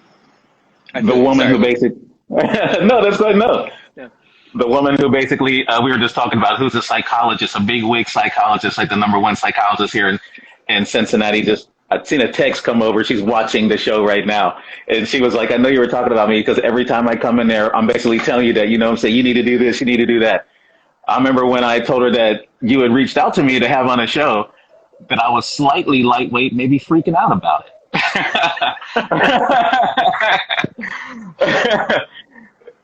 [SPEAKER 1] I
[SPEAKER 2] The
[SPEAKER 1] feel you.
[SPEAKER 2] woman
[SPEAKER 1] Sorry,
[SPEAKER 2] who
[SPEAKER 1] go ahead.
[SPEAKER 2] basically, no, that's good. No.
[SPEAKER 1] Yeah.
[SPEAKER 2] The woman who basically, we were just talking about, who's a psychologist, a big wig psychologist, like the number one psychologist here in Cincinnati. Just, I'd seen a text come over. She's watching the show right now. And she was like, I know you were talking about me because every time I come in there, I'm basically telling you that, I'm saying, you need to do this, you need to do that. I remember when I told her that you had reached out to me to have on a show, that I was slightly lightweight, maybe freaking out about it.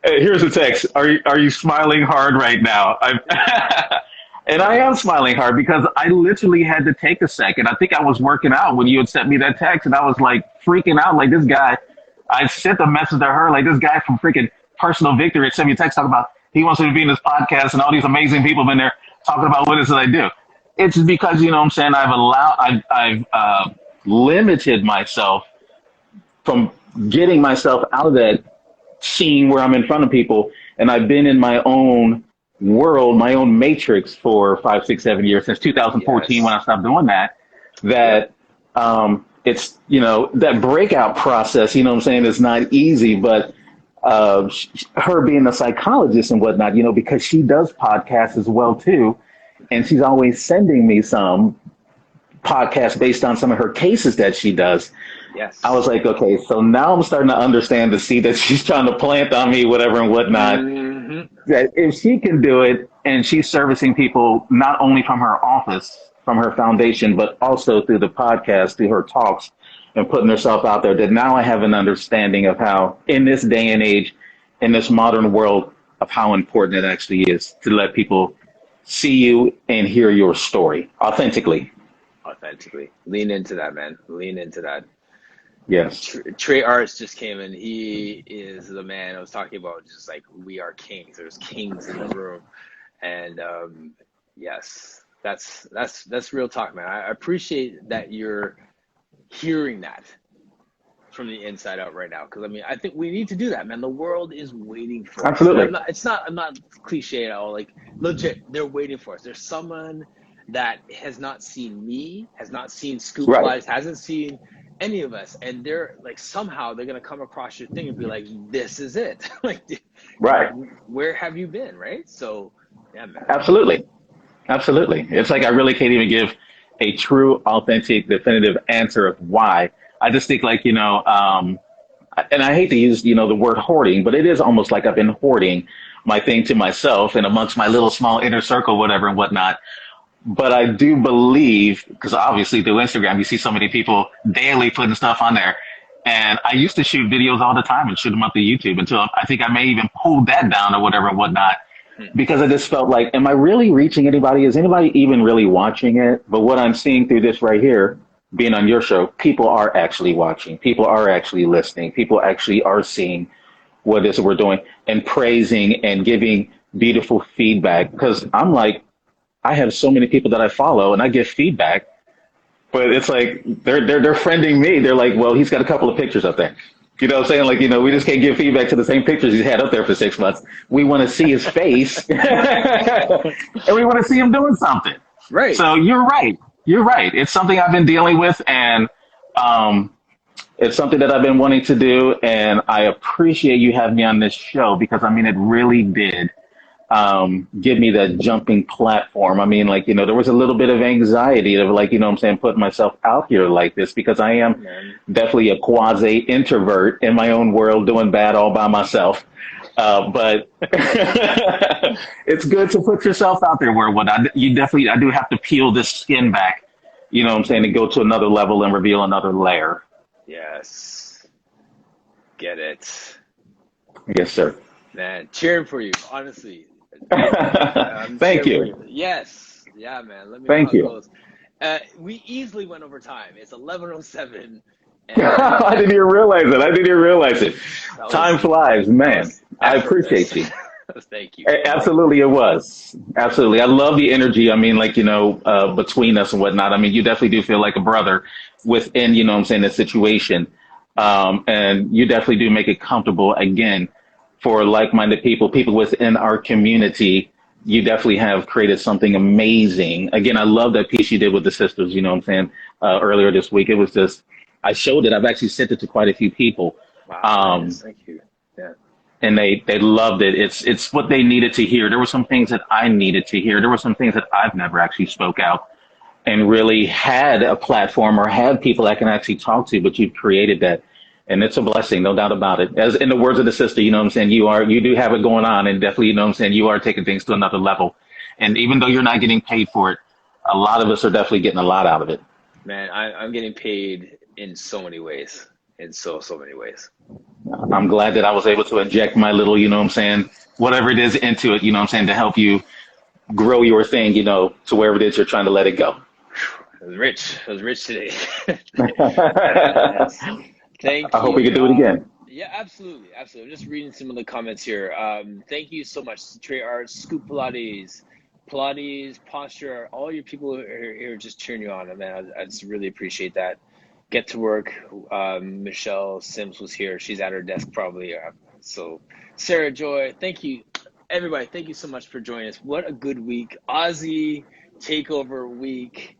[SPEAKER 2] Here's a text. Are you smiling hard right now? And I am smiling hard because I literally had to take a second. I think I was working out when you had sent me that text, and I was like freaking out. Like, this guy, I sent a message to her, like, this guy from freaking Personal Victory had sent me a text talking about he wants to be in this podcast, and all these amazing people have been there talking about what it is that I do. It's because, you know what I'm saying, I've limited myself from getting myself out of that scene where I'm in front of people, and I've been in my own world, my own matrix for 5, 6, 7 years since 2014 when
[SPEAKER 1] Yes.
[SPEAKER 2] I stopped doing that.
[SPEAKER 1] Yep.
[SPEAKER 2] That it's that breakout process. You know what I'm saying? Is not easy, but her being a psychologist and whatnot, because she does podcasts as well too, and she's always sending me some podcasts based on some of her cases that she does. I was
[SPEAKER 1] Yes.
[SPEAKER 2] like, okay, so now I'm starting to understand the seed that she's trying to plant on me, whatever and whatnot.
[SPEAKER 1] Hmm.
[SPEAKER 2] That if she can do it and she's servicing people not only from her office, from her foundation, but also through the podcast, through her talks and putting herself out there, that now I have an understanding of how, in this day and age, in this modern world, of how important it actually is to let people see you and hear your story authentically.
[SPEAKER 1] Authentically, lean into that, man. Lean into that.
[SPEAKER 2] Yes.
[SPEAKER 1] Trey Arts just came in. He is the man I was talking about. Just like we are kings. There's kings in the room, and yes, that's real talk, man. I appreciate that you're hearing that from the inside out right now, because I mean, I think we need to do that, man. The world is waiting for us, and
[SPEAKER 2] Absolutely.
[SPEAKER 1] I'm not cliche at all. Like legit, they're waiting for us. There's someone that has not seen me, has not seen Scoop
[SPEAKER 2] Right.
[SPEAKER 1] Lives, hasn't seen any of us, and they're like somehow they're gonna come across your thing and be like, "This is it." Like,
[SPEAKER 2] Right.
[SPEAKER 1] where have you been, right? So, yeah, man.
[SPEAKER 2] Absolutely. Absolutely. It's like I really can't even give a true, authentic, definitive answer of why. I just think like, and I hate to use, the word hoarding, but it is almost like I've been hoarding my thing to myself and amongst my little small inner circle, whatever and whatnot. But I do believe, because obviously through Instagram, you see so many people daily putting stuff on there. And I used to shoot videos all the time and shoot them up to YouTube until I think I may even pull that down or whatever and whatnot,
[SPEAKER 1] Hmm.
[SPEAKER 2] because I just felt like, am I really reaching anybody? Is anybody even really watching it? But what I'm seeing through this right here, being on your show, people are actually watching. People are actually listening. People actually are seeing what it is that we're doing and praising and giving beautiful feedback. Because I'm like, I have so many people that I follow and I give feedback, but it's like they're friending me. They're like, well, he's got a couple of pictures up there. You know what I'm saying? Like, we just can't give feedback to the same pictures he's had up there for 6 months. We want to see his face and we want to see him doing something.
[SPEAKER 1] Right.
[SPEAKER 2] So you're right. You're right. It's something I've been dealing with, and um, it's something that I've been wanting to do. And I appreciate you having me on this show because, I mean, it really did give me that jumping platform. I mean, like, there was a little bit of anxiety of like, what I'm saying, putting myself out here like this because I
[SPEAKER 1] Yeah,
[SPEAKER 2] am
[SPEAKER 1] man.
[SPEAKER 2] definitely a quasi introvert in my own world doing bad all by myself. But it's good to put yourself out there where I do have to peel this skin back, what I'm saying, to go to another level and reveal another layer.
[SPEAKER 1] Yes. Get it.
[SPEAKER 2] Yes, sir.
[SPEAKER 1] Man, cheering for you, honestly. I'm
[SPEAKER 2] Thank
[SPEAKER 1] cheering for
[SPEAKER 2] you.
[SPEAKER 1] you. Yes. Yeah, man. Let me know how
[SPEAKER 2] Thank
[SPEAKER 1] it
[SPEAKER 2] you.
[SPEAKER 1] goes. We easily went over time. It's 11:07, and
[SPEAKER 2] I didn't even realize it. I didn't even realize it.
[SPEAKER 1] that
[SPEAKER 2] Time
[SPEAKER 1] was
[SPEAKER 2] flies,
[SPEAKER 1] that
[SPEAKER 2] man.
[SPEAKER 1] was
[SPEAKER 2] I
[SPEAKER 1] effortless.
[SPEAKER 2] appreciate you.
[SPEAKER 1] Thank you. Thank you.
[SPEAKER 2] Absolutely, it was. Absolutely. I love the energy. I mean, like, between us and whatnot. I mean, you definitely do feel like a brother within, what I'm saying, the situation. And you definitely do make it comfortable, again, for like minded people, people within our community. You definitely have created something amazing. Again, I love that piece you did with the sisters, what I'm saying, earlier this week. It was just, I showed it. I've actually sent it to quite a few people.
[SPEAKER 1] Wow,
[SPEAKER 2] Um,
[SPEAKER 1] nice. Thank you. Yeah.
[SPEAKER 2] and they loved it. It's what they needed to hear. There were some things that I needed to hear. There were some things that I've never actually spoke out and really had a platform or had people I can actually talk to. But you've created that, and it's a blessing, no doubt about it. As in the words of the sister, what I'm saying, you do have it going on, and definitely, what I'm saying, you are taking things to another level. And even though you're not getting paid for it, a lot of us are definitely getting a lot out of it.
[SPEAKER 1] Man, I'm getting paid in so many ways. In so many ways.
[SPEAKER 2] I'm glad that I was able to inject my little, what I'm saying, whatever it is into it, what I'm saying, to help you grow your thing, to wherever it is you're trying to let it go.
[SPEAKER 1] It was rich. It was rich today.
[SPEAKER 2] I
[SPEAKER 1] Yes. Thank
[SPEAKER 2] hope we
[SPEAKER 1] you.
[SPEAKER 2] can do it again.
[SPEAKER 1] Yeah, absolutely. Absolutely. I'm just reading some of the comments here. Thank you so much. Trey Art, Scoop Pilates, Pilates, Posture, all your people who are here just cheering you on. Man, I just really appreciate that. Get to work. Michelle Sims was here. She's at her desk probably. So, Sarah Joy, thank you. Everybody, thank you so much for joining us. What a good week. Aussie takeover week.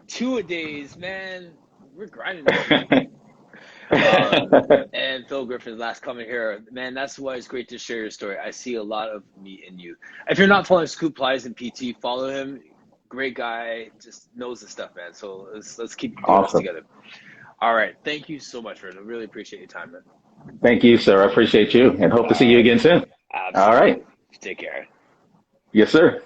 [SPEAKER 1] Two-a-days, man. We're grinding this week. And Phil Griffin's last comment here, man, that's why it's great to share your story. I see a lot of me in you. If you're not following Scoop Plies and PT, follow him. Great guy, just knows the stuff, man. So let's keep doing this
[SPEAKER 2] Awesome.
[SPEAKER 1] together. All right, thank you so much, Virgil. Really appreciate your time, man.
[SPEAKER 2] Thank you, sir. I appreciate you and hope to see
[SPEAKER 1] All
[SPEAKER 2] you
[SPEAKER 1] right,
[SPEAKER 2] again soon. All
[SPEAKER 1] absolutely.
[SPEAKER 2] right.
[SPEAKER 1] Take care.
[SPEAKER 2] Yes, sir.